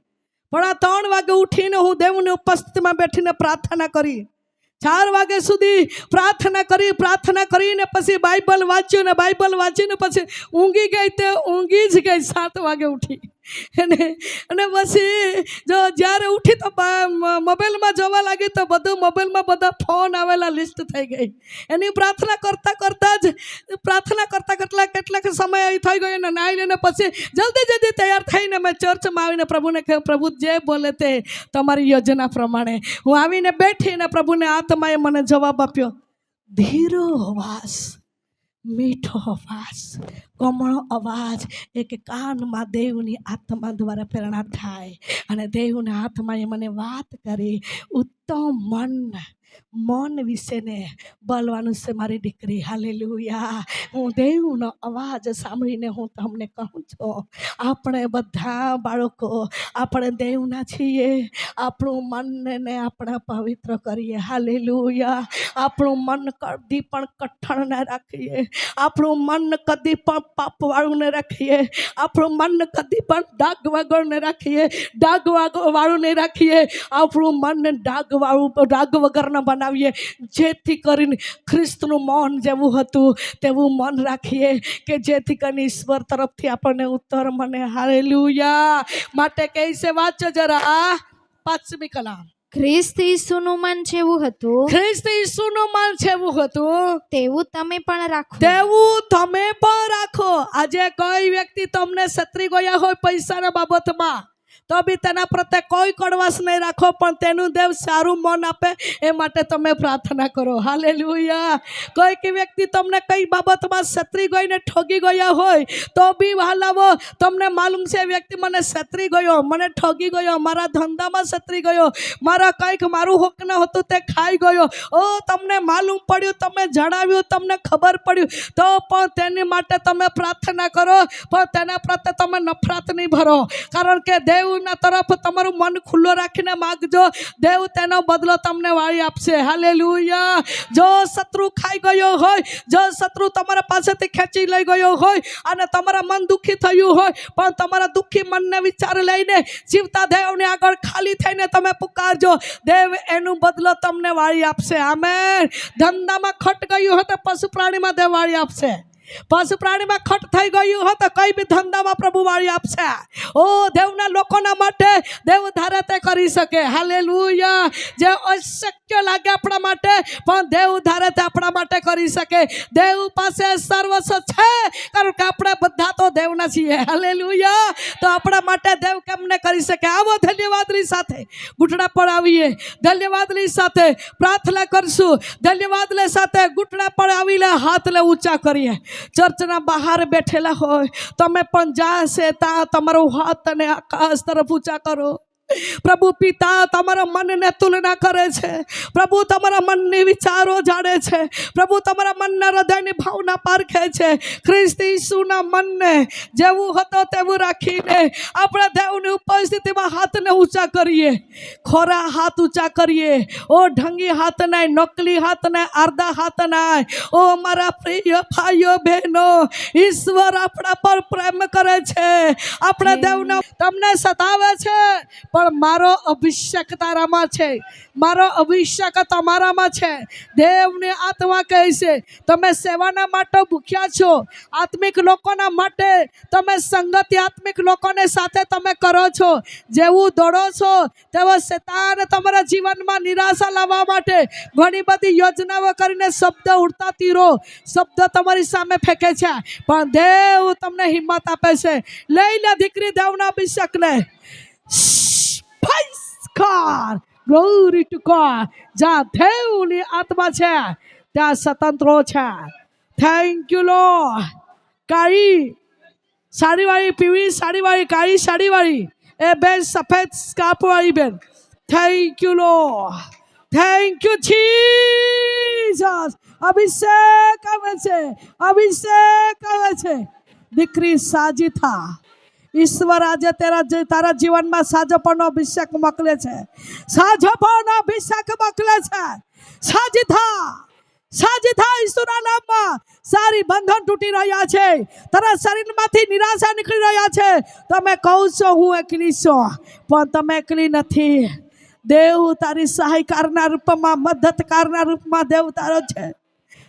3:30 વાગે ઉઠીને હું દેવની ઉપસ્થિતિમાં બેઠીને પ્રાર્થના કરી. 4 વાગે સુધી પ્રાર્થના કરીને પછી બાઇબલ વાંચ્યું વાંચીને પછી ઊંઘી જ ગઈ 7 વાગે ઉઠી. અને પછી જો જ્યારે ઉઠી તો મોબાઈલમાં જોવા લાગી તો મોબાઈલમાં બધા ફોન આવેલા લિસ્ટ થઈ ગઈ. એની પ્રાર્થના કરતા કેટલાક સમય થઈ ગયો ને નાઈ લઈને પછી જલ્દી તૈયાર થઈને મેં ચર્ચમાં આવીને પ્રભુને કહ્યું, પ્રભુ જે બોલે તે તમારી યોજના પ્રમાણે. હું આવીને બેઠીને પ્રભુને આત્માએ મને જવાબ આપ્યો, ધીરો અવાજ, મીઠો અવાજ, કોમળો અવાજ એક કાનમાં દેવની આત્મા દ્વારા પ્રેરણા થાય. અને દેવના આત્માએ મને વાત કરી, ઉત્તમ મન મન વિશેને બોલવાનું છે મારી દીકરી. હાલેલુયા. હું દેવનો અવાજ સાંભળીને હું તમને કહું છું, આપણે બધા બાળકો આપણે દેવના છીએ. આપણું મનને આપણે પવિત્ર કરીએ. હાલેલુયા. આપણું મન કદી પણ કઠણ ન રાખીએ. આપણું મન કદી પણ પાપવાળું ન રાખીએ. આપણું મન કદી પણ ડાઘ વગર ન રાખીએ. ડાઘ વાળું નહીં રાખીએ. આપણું મન ડાઘ વગરના બનાવીએ, જેથી કરીને ખ્રિસ્તનું મન જેવું હતું તેવું મન રાખીએ, કે જેથી કરીને ઈશ્વર તરફથી આપણને ઉત્તર મળે. હાલેલુયા. માટે કહે છે, વાંચો જરા 5મી કલામ. ખ્રિસ્ત ઈસુનું મન જેવું હતું ખ્રિસ્ત ઈસુનું મન જેવું હતું તેવું તમે પણ રાખો. તેવું તમે પણ રાખો. આજે કોઈ વ્યક્તિ તમને છત્રી ગયા હોય પૈસાના બાબતમાં, તો બી તેના પ્રત્યે કોઈ કડવાશ નહીં રાખો, પણ તેનું દેવ સારું મન આપે એ માટે તમે પ્રાર્થના કરો. હાલેલુયા. કોઈક વ્યક્તિ તમને કઈ બાબતમાં છત્રી ગઈને ઠગી ગયા હોય, તો બી વહાલાવો, તમને માલુમ છે વ્યક્તિ મને છત્રી ગયો, મને ઠગી ગયો, મારા ધંધામાં છત્રી ગયો, મારા કંઈક મારું હોક ન હતું તે ખાઈ ગયો. ઓ તમને માલુમ પડ્યું, તમે જણાવ્યું, તમને ખબર પડ્યું, તો પણ તેની માટે તમે પ્રાર્થના કરો, પણ તેના પ્રત્યે તમે નફરત નહીં ભરો. કારણ કે દેવના તરફ તમારું મન ખુલ્લો રાખીને માગજો, દેવ તેનો બદલો તમને વાળી આપશે. હાલેલુયા. જો શત્રુ ખાઈ ગયો હોય, જો શત્રુ તમારા પાસેથી ખેંચી લઈ ગયો હોય અને તમારા મન દુઃખી થયું હોય, પણ તમારા દુઃખી મનને વિચાર લઈને જીવતા દેવને આગળ ખાલી થઈને તમે પુકારજો, દેવ એનું બદલો તમને વાળી આપશે. આમેન. ધંધામાં ખટ ગયું હોય તો પશુ પ્રાણીમાં દેવ વાળી આપશે. પશુ પ્રાણીમાં ખટ થઈ ગયું હોય તો કઈ બી ધંધામાં પ્રભુ વાળી આપશે. ઓ દેવના લોકોના માટે દેવ ધારે તે કરી શકે. હાલેલુયા. જે અશક્ય લાગે આપણા માટે, પણ દેવ ધારે તે આપણા માટે કરી શકે. દેવ પાસે સર્વસ્વ છે, કારણ કે આપણે બધા તો દેવના છીએ. હાલેલુયા. તો આપણા માટે દેવ કેમ ન કરી શકે. આવો ધન્યવાદની સાથે ઘૂંટડા પર આવીએ, ધન્યવાદની સાથે પ્રાર્થના કરશું, ધન્યવાદની સાથે ઘૂંટડા પર આવીને હાથને ઊંચા કરીએ. ચર્ચના બહાર બેઠેલા હોય, તમે પણ જાશે ત્યાં તમારો હાથ અને આકાશ તરફ ઊંચા કરો. પ્રભુ પિતા તમારા મનને તુલના કરે છે. પ્રભુ તમારા મનની વિચારો જાણે છે. પ્રભુ તમારા મનના હૃદયની ભાવના પારખે છે. ખ્રિસ્ત ઈસુના મનને જેવું હતો તેવું રાખીને આપણા દેવની ઉપસ્થિતિમાં હાથને ઊંચા કરીએ. ખોરા હાથ ઊંચા કરીએ. ઓ ઢંગી હાથ નહીં, નકલી હાથ નહીં, અર્ધા હાથ નહીં. ઓ મારા પ્રિય ભાઈઓ બહેનો, ઈશ્વર આપણા પર પ્રેમ કરે છે. આપણા દેવના તમને સતાવે છે, પણ મારો અભિષેક તારામાં છે, મારો અભિષેક તમારામાં છે. દેવની આત્મા કહે છે, તમે સેવાના માટે ભૂખ્યા છો, આત્મિક લોકોના માટે તમે સંગતિ આત્મિક લોકોને સાથે તમે કરો છો. જેવું દોડો છો તેવો શેતાન તમારા જીવનમાં નિરાશા લાવવા માટે ઘણી બધી યોજનાઓ કરીને શબ્દ ઉડતા તીરો શબ્દ તમારી સામે ફેંકે છે, પણ દેવ તમને હિંમત આપે છે. લઈ લે દીકરી દેવના અભિષેકને. God, glory to God. જ્યાં દેવની આત્મા છે ત્યાં સ્વતંત્રો છે. Thank you lord. કાળી સાડીવાળી, પીળી સાડીવાળી, કાળી સાડીવાળી, એ બેન સફેદ સ્કાર્ફવાળી બેન, thank you lord. Thank you Jesus. Abhishek આવે છે, અભિષેક આવે છે. દીકરી સાજી થા. ઈશ્વર આજે તારા જીવનમાં સાજપણનો અભિષેક મોકલે છે. સાજપણનો અભિષેક મોકલે છે. સાજી થા, સાજી થા ઈસુના નામમાં. સારી બંધન તૂટી રહ્યા છે, તારા શરીરમાંથી નિરાશા નીકળી રહ્યા છે. તમે કહો છો હું એકલી છું, પણ તમે એકલી નથી. દેવ તારી સહાયકારના રૂપમાં, મદદકારના રૂપમાં દેવ તારો છે.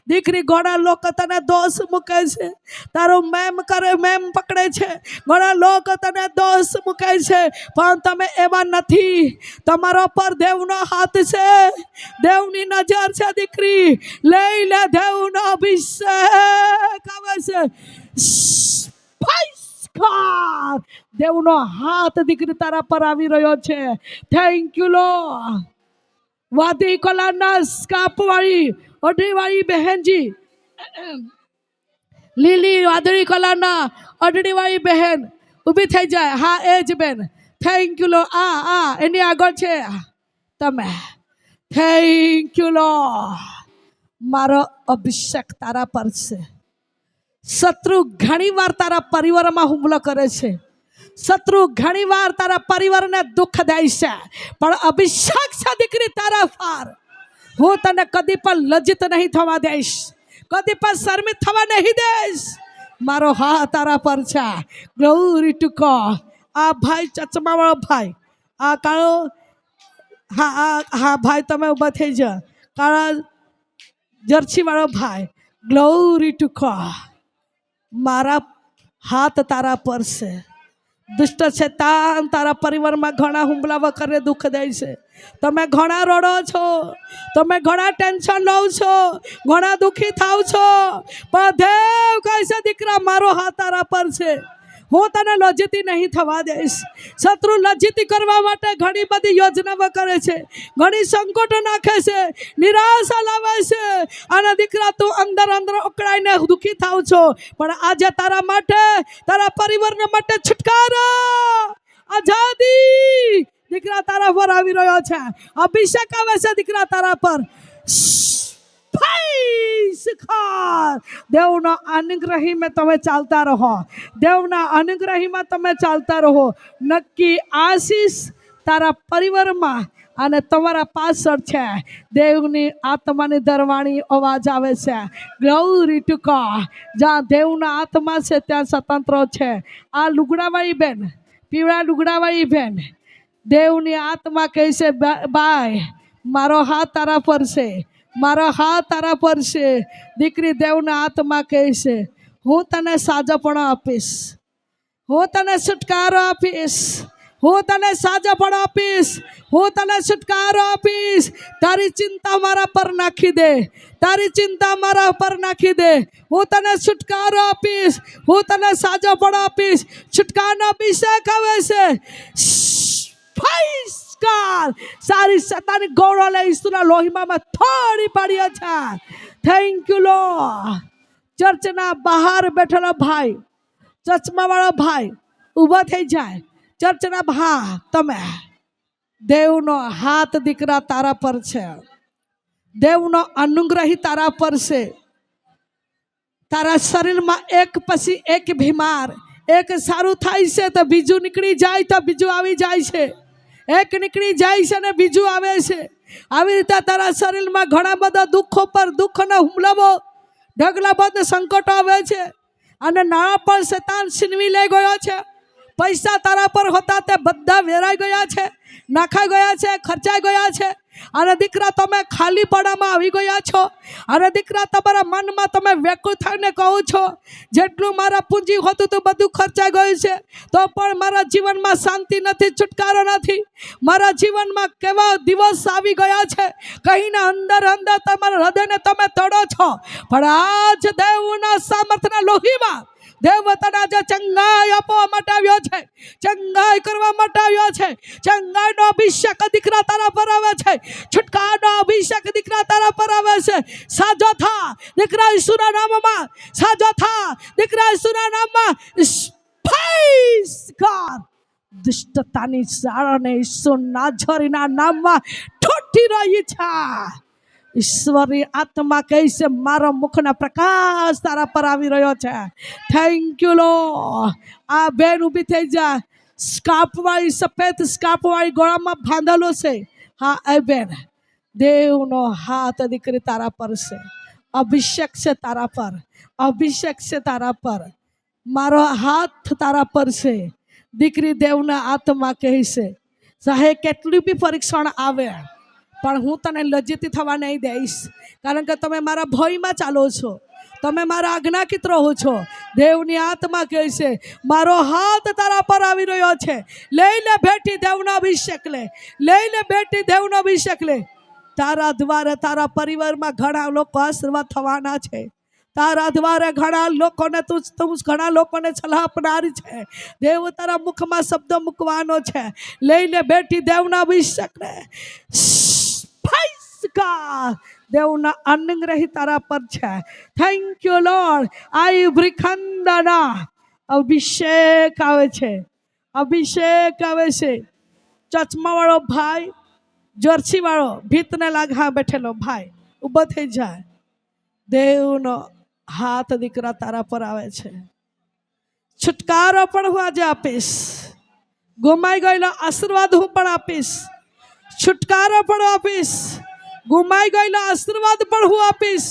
દીકરી, ઘણા લોકો તને દોષ મૂકે છે, તારું મેમ પકડે છે. ઘણા લોકો તને દોષ મૂકે છે, પણ તમે એવા નથી. તમારા પર દેવનો હાથ છે, દેવની નજર છે. દીકરી, લઈ લે દેવનો અભિષેક આવે છે. દેવનો હાથ દીકરી તારા પર આવી રહ્યો છે. Thank you lord. વાદી કલરના સ્કાર્ફ વાળી, અઢળીવાળી બહેનજી, લીલી વાદળી કલરના અઢળીવાળી બહેન ઊભી થઈ જાય. હા, એ જ બેન. થેન્ક યુ લો. એની આગળ છે તમે. Thank you lord. મારો અભિષેક તારા પર છે. શત્રુ ઘણીવાર તારા પરિવારમાં હુમલો કરે છે. શત્રુ ઘણીવાર તારા પરિવારને દુઃખ દે છે, પણ અભિષેક છે દીકરી તારા પર. હું તને કદી પણ લજ્જિત નહીં થવા દઈશ, કદી પણ શર્મિત થવા નહીં દઈશ. મારો હા તારા પર છે. Glory two God. આ ભાઈ ચચમાવાળો ભાઈ, આ કાળો, હા ભાઈ તમે ઊભા થઈ જા. કાળા જર્સી વાળો ભાઈ, ગ્લોરી ટુ ગોડ. મારા હાથ તારા પર છે. દુષ્ટ શૈતાન તારા પરિવારમાં ઘણા હુમલા કરે, દુઃખ દે છે. તમે ઘણા રડો છો, તમે ઘણા ટેન્શન લો છો, ઘણા દુઃખી થાવ છો, પણ દેવ કહે છે દીકરા મારો હાથ તારા પર છે. હું તને લજ્જિત નહીં થવા દઈશ. શત્રુ લજ્જિત કરવા માટે ઘણી બધી યોજનાઓ કરે છે, ઘણી સંકટો નાખે છે, નિરાશા લાવે છે, અને દીકરા તું અંદર અંદર ઉકળાઈને દુઃખી થાવ છો, પણ આજે તારા માટે, તારા પરિવારના માટે છુટકારો, આઝાદી દીકરા તારા પર આવી રહ્યો છે. અભિષેક આવે છે દીકરા તારા પર. દેવના અનુગ્રહીમાં તમે ચાલતા રહો, દેવના અનુગ્રહીમાં તમે ચાલતા રહો. નક્કી આશીષ તારા પરિવારમાં અને તમારા પાછળ છે. દેવની આત્માની દરવાણી અવાજ આવે છે. Glory two God. જ્યાં દેવના આત્મા છે ત્યાં સ્વતંત્ર છે. આ લુગડાવાળી બેન, પીળા લુગડાવાળી બેન, દેવની આત્મા કહે છે બાય મારો હાથ તારા પર છે, મારો હાથ તારા પર છે. દીકરી દેવના આત્મા કહે છે હું તને સાજાપણો આપીશ, હું તને છુટકારો આપીશ, હું તને સાજાપણો આપીશ, હું તને છુટકારો આપીશ. તારી ચિંતા મારા પર નાખી દે, તારી ચિંતા મારા પર નાખી દે. હું તને છુટકારો આપીશ, હું તને સાજાપણો આપીશ. છુટકારનો અભિષેક આવે છે. સારી શૈતાની ગોળો લઈ ઈસુના લોહીમાં થોડી પાડ્યો છે. Thank you lord. ચર્ચના બહાર બેઠેલો ભાઈ, ચશ્માવાળો ભાઈ ઊભો થઈ જાય. ચર્ચના બહાર તમે, દેવનો હાથ દીકરા તારા પર છે, દેવનો અનુગ્રહ તારા પર છે. તારા શરીરમાં એક પછી એક બીમાર, એક સારું થાય છે તો બીજું નીકળી જાય, તો બીજું આવી જાય છે. એક નીકળી જાય છે ને બીજું આવે છે. આવી રીતે તારા શરીરમાં ઘણા બધા દુઃખો પર દુઃખના હુમલાઓ, ઢગલા બધા સંકટો આવે છે, અને નાણાં પર શૈતાન છીનવી લઈ ગયો છે. પૈસા તારા પર હતા તે બધા વેરાઈ ગયા છે, નાખાઈ ગયા છે, ખર્ચાઈ ગયા છે. અને દીકરા તમે ખાલી પડામાં આવી ગયા છો. અને દીકરા તમારા મનમાં તમે વ્યાકુળ થઈને કહો છો જેટલું મારા પૂંજી હતું તો બધું ખર્ચાઈ ગયું છે, તો પણ મારા જીવનમાં શાંતિ નથી, છુટકારો નથી. મારા જીવનમાં કેવા દિવસ આવી ગયા છે, કહીને અંદર અંદર તમારા હૃદયને તમે તોડો છો. પણ આજ દેવના સામર્થ્યના લોહીમાં દેવ તને આજે ચંગાઈ આપવા માટે આવ્યો છે, ચંગાઈ કરવા માટે આવ્યો છે. ચંગાઈનો અભિષેક દીકરા તારા પર આવે છે, છુટકારાનો અભિષેક દીકરા તારા પર આવે છે. સાજો થા દીકરા ઈસુના નામમાં, સાજો થા દીકરા ઈસુના નામમાં. દુષ્ટતાની શાળાને ઈસુ નાઝરીના નામમાં ઠોઠી રહી છે. ઈશ્વરી આત્મા કહે છે મારો મુખના પ્રકાશ તારા પર આવી રહ્યો છે. Thank you lord. આ બેન ઊભી થઈ જા. સ્કાર્ફવાળી, સફેદ સ્કાર્ફવાળી ગળામાં બાંધેલો છે. હા એ બેન, દેવનો હાથ દીકરી તારા પર છે. અભિષેક છે તારા પર, અભિષેક છે તારા પર. મારો હાથ તારા પર છે. દીકરી દેવના આત્મા કહે છે ચાહે કેટલી બી પરીક્ષણ આવે પણ હું તને લજ્જિત થવા નહીં દઈશ, કારણ કે તમે મારા ભયમાં ચાલો છો, તમે મારા આજ્ઞાકીત રહો છો. દેવની આત્મા કહે છે મારો હાથ તારા પર આવી રહ્યો છે. લઈ લે બેટી દેવનો અભિષેક લે, લઈ લે બેટી દેવનો અભિષેક લે. તારા દ્વારા તારા પરિવારમાં ઘણા લોકો આશીર્વાદ થવાના છે. તારા દ્વારા ઘણા લોકોને તું ઘણા લોકોને સલાહ આપનારી છે. દેવ તારા મુખમાં શબ્દ મૂકવાનો છે. લઈ લે બેટી દેવના અભિષેક લે. દેવના અનુગ્રહ તારા પર છે. Thank you lord. આ બ્રિખંદના અભિષેક આવે છે, અભિષેક આવે છે. ચશ્માવાળો ભાઈ, જર્સી વાળો ભીતને લાગા બેઠેલો ભાઈ ઊભો થઈ જાય. દેવનો હાથ દીકરા તારા પર આવે છે. છુટકારો પણ હું આજે આપીશ. ગુમાઈ ગયેલો આશીર્વાદ હું પણ આપીશ. છુટકારો પણ આપીશ. ગુમાઈ ગયેલો આશીર્વાદ પણ હું આપીશ.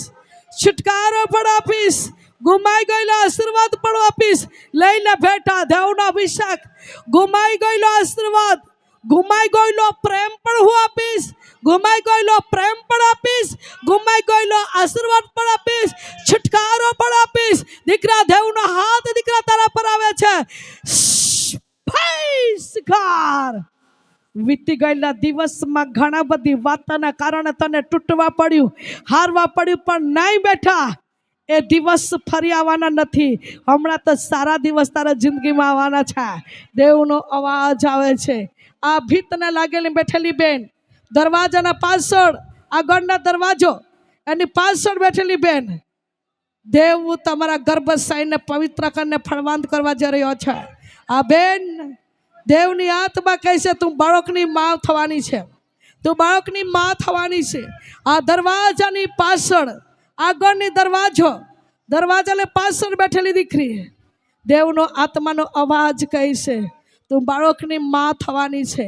છુટકારો પણ આપીશ. ગુમાઈ ગયેલો આશીર્વાદ પણ આપીશ. લઈને બેઠા દેવનો અભિષેક. ગુમાઈ ગયેલો આશીર્વાદ, ગુમાઈ ગયેલો પ્રેમ પણ હું આપીશ. ગુમાઈ ગયેલો પ્રેમ પણ આપીશ. ગુમાઈ ગયેલો આશીર્વાદ પણ આપીશ. છુટકારો પણ આપીશ. દીકરા દેવનો હાથ દીકરા તારા પર આવે છે. ફેસકાર વીતી ગયેલા દિવસમાં ઘણા બધી વાતોના કારણે તને તૂટવા પડ્યું, હારવા પડ્યું, પણ નહીં બેઠા. એ દિવસ ફરી આવવાના નથી. હમણાં તો સારા દિવસ તારા જિંદગીમાં આવવાના છે. દેવનો અવાજ આવે છે. આ ભીતને લાગેલી બેઠેલી બેન, દરવાજાના પાછળ, આગળના દરવાજો એની પાછળ બેઠેલી બેન, દેવ તમારા ગર્ભાશયને પવિત્ર કરીને ફળવાંત કરવા જઈ રહ્યો છે. આ બેન દેવની આત્મા કહે છે તું બાળકની માં થવાની છે. તું બાળકની માં થવાની છે. આ દરવાજાની પાછળ, આગળની દરવાજાને પાછળ બેઠેલી દીકરી, દેવનો આત્માનો અવાજ કહે છે તું બાળકની માં થવાની છે.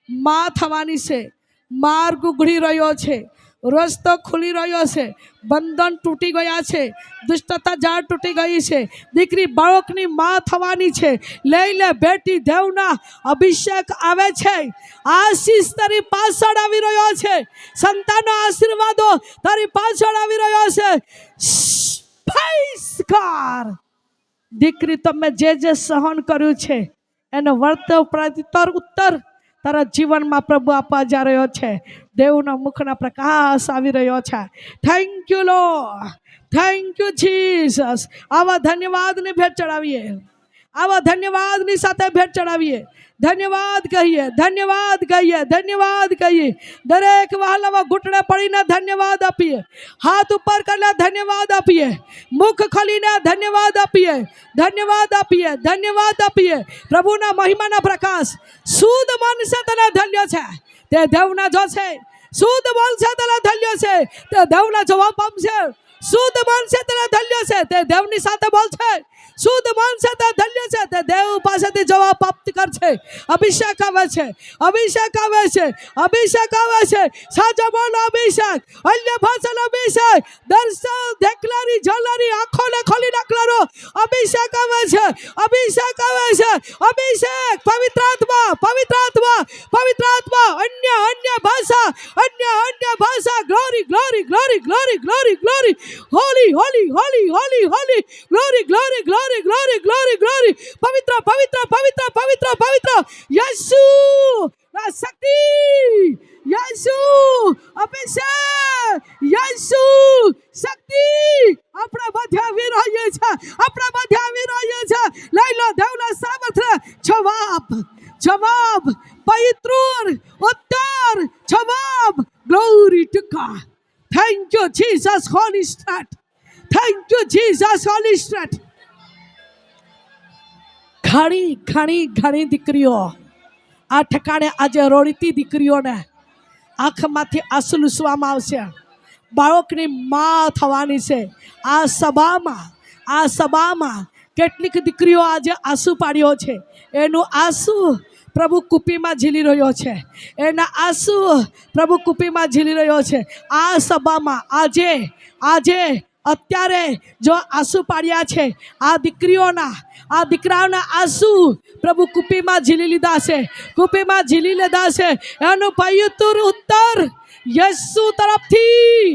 માં થવાની છે. માર્ગ ઉઘડી રહ્યો છે. રસ્તો ખુલી રહ્યો છે. બંધન તૂટી ગયા છે. દુષ્ટતા જાળ તૂટી ગઈ છે. દીકરી બાળકની માં થવાની છે. લઈ લે બેટી, દેવના અભિષેક આવે છે. આશીષ તારી પાછળ આવી રહ્યો છે. સંતાનનો આશીર્વાદો તારી પાછળ આવી રહ્યો છે. ફેસકાર દીકરી, તમે જે જે સહન કર્યું છે એનો વર્તન ઉત્તર તારા જીવનમાં પ્રભુ આપવા જઈ રહ્યો છે. દેવના મુખના પ્રકાશ આવી રહ્યો છે. Thank you lord, thank you Jesus. આવા ધન્યવાદની ભેટ ચડાવીએ. આવા ધન્યવાદની સાથે ભેટ ચડાવીએ. ધન્યવાદ કહીએ, ધન્યવાદ કહીએ, ધન્યવાદ કહીએ. દરેક વહાલામાં ઘૂંટણે પડીને ધન્યવાદ આપીએ. હાથ ઉપર કરીને ધન્યવાદ આપીએ. મુખ ખોલીને ધન્યવાદ આપીએ. ધન્યવાદ આપીએ. ધન્યવાદ આપીએ. પ્રભુના મહિમાના પ્રકાશ શુદ્ધ મનસે તને ધન્ય છે. તે દેવના જોશે. શુદ્ધ મનસે તને ધન્ય છે. તે દેવના જવાબ આપશે. શુદ્ધ મનસે તને ધન્ય છે. તે દેવની સાથે બોલશે. શુદ્ધ મનસે તે ધન્ય છે. તે દેવ પાસેથી જવાબ પ્રાપ્ત કરશે. અભિષેક આવે છે. અભિષેક આવે છે. અભિષેક આવે છે. સાચો બોલો અભિષેક. અન્ય ભાષાનો અભિષેક. દર્શન દેખલારી જલારી આંખોને ખોલી નાખલારો અભિષેક આવે છે. અભિષેક આવે છે. અભિષેક. પવિત્ર આત્મા, પવિત્ર આત્મા, પવિત્ર આત્મા. અન્ય ભાષા, અન્ય ભાષા. Glory, glory, glory, glory, glory, glory. Holi, Holi, Holi, Holi, Holi. Glory, glory, glory, glory, glory, glory. પવિત્ર, પવિત્ર, પવિત્ર, પવિત્ર, પવિત્ર. યેસુ ના શક્તિ, યેસુ અભિષેક, યેસુ શક્તિ આપણા મધ્ય આવી રહ્યો છે. આપણા મધ્ય આવી રહ્યો છે. લઈ લો દેવના સામર્થ્ય. જવાબ, જવાબ, પવિત્ર ઉત્તર, જવાબ. Glory two God. Thank you Jesus Holi spirit. Thank you Jesus Holi spirit. ઘણી ઘણી ઘણી દીકરીઓ આ ઠેકાણે આજે રોડતી દીકરીઓને આંખમાંથી આંસુ લૂસવામાં આવશે. બાળકની માં થવાની છે. આ સભામાં કેટલીક દીકરીઓ આજે આંસુ પાડ્યો છે. એનું આંસુ પ્રભુ કુપીમાં ઝીલી રહ્યો છે. એના આંસુ પ્રભુ કુપીમાં ઝીલી રહ્યો છે. આ સભામાં આજે અત્યારે જો આંસુ પાડ્યા છે, આ દીકરાઓના આંસુ પ્રભુ કુપીમાં ઝીલી લીધા છે. કુપીમાં ઝીલી લીધા છે. એનું પવિત્ર ઉત્તર યેસુ તરફથી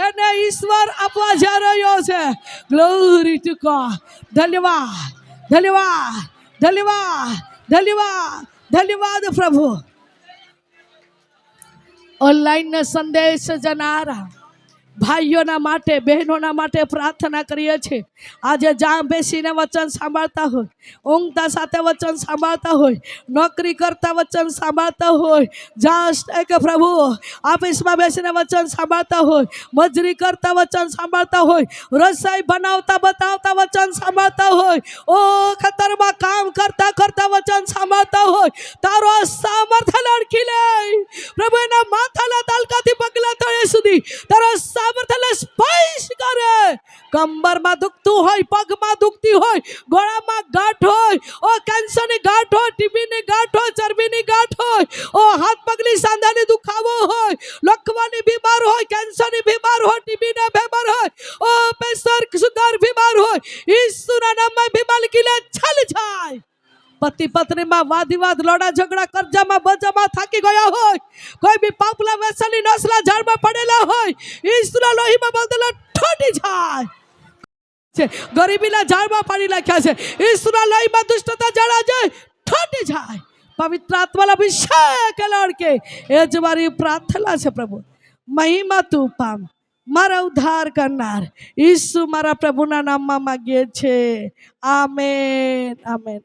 એને ઈશ્વર આપવા જઈ રહ્યો છે. Glory two God. ધન્યવાદ, ધન્યવાદ, ધન્યવાદ, ધન્યવાદ, ધન્યવાદ પ્રભુ. ઓનલાઈન સંદેશ જનારા ભાઈઓના માટે, બહેનોના માટે પ્રાર્થના કરીએ છીએ. આજે જ્યાં બેસીને વચન સાંભળતા હોય, ઊંઘતા સાથે વચન સાંભળતા હોય, નોકરી કરતા વચન સાંભળતા હોય, જ્યાં કે પ્રભુ ઓફિસમાં બેસીને વચન સાંભળતા હોય, મજૂરી કરતા વચન સાંભળતા હોય, રસોઈ બનાવતા બતાવતા વચન સાંભળતા હોય, ઓ ખેતરમાં કામ કરતા કરતા વચન સાંભળતા હોય, તારો સામર્થ્ય લડકી લે પ્રભુ. એના માથાના તાલકાથી પગલા તળે સુધી તારો સામર્થ્ય સ્પર્શ કરે. કમરમાં દુખતું હોય, પગમાં દુખતી હોય, ગળામાં ગાંઠ હોય, ઓ કેન્સરની ગાંઠ હોય, ટીબીની ગાંઠ હોય, ચરબીની ગાંઠ હોય, ઓ હાથ પગની સાંધાની દુખાવો હોય, લકવાની બીમાર હોય, કેન્સરની બીમાર હોય, ટીબીના બીમાર હોય, ઓ પ્રેશર સુગર બીમાર હોય, ઈસુના નામમાં બીમારી કિલે છલ જાય. પતિ પત્નીમાં વાદ વિવાદ, લોડા ઝઘડા, કરજામાં બજામાં થાકી ગયા હોય, કોઈ બી પાપલા વ્યસનની નસલા ઝાડમાં પડેલા હોય, ઈસુના લોહીમાં બદલા ઠોડી જાય. ગરીબીના ઝાડમાં પાડી નાખ્યા છે, ઈસુના લોહીમાં દુષ્ટતા જડા જાય, ઠોડી જાય. પવિત્ર આત્માના અભિષેક લડકે એ જ મારી પ્રાર્થના છે પ્રભુ. મહિમા તું પામ, મારા ઉદ્ધાર કરનાર ઈસુ મારા પ્રભુના નામમાં માગીએ છે. Amen, amen.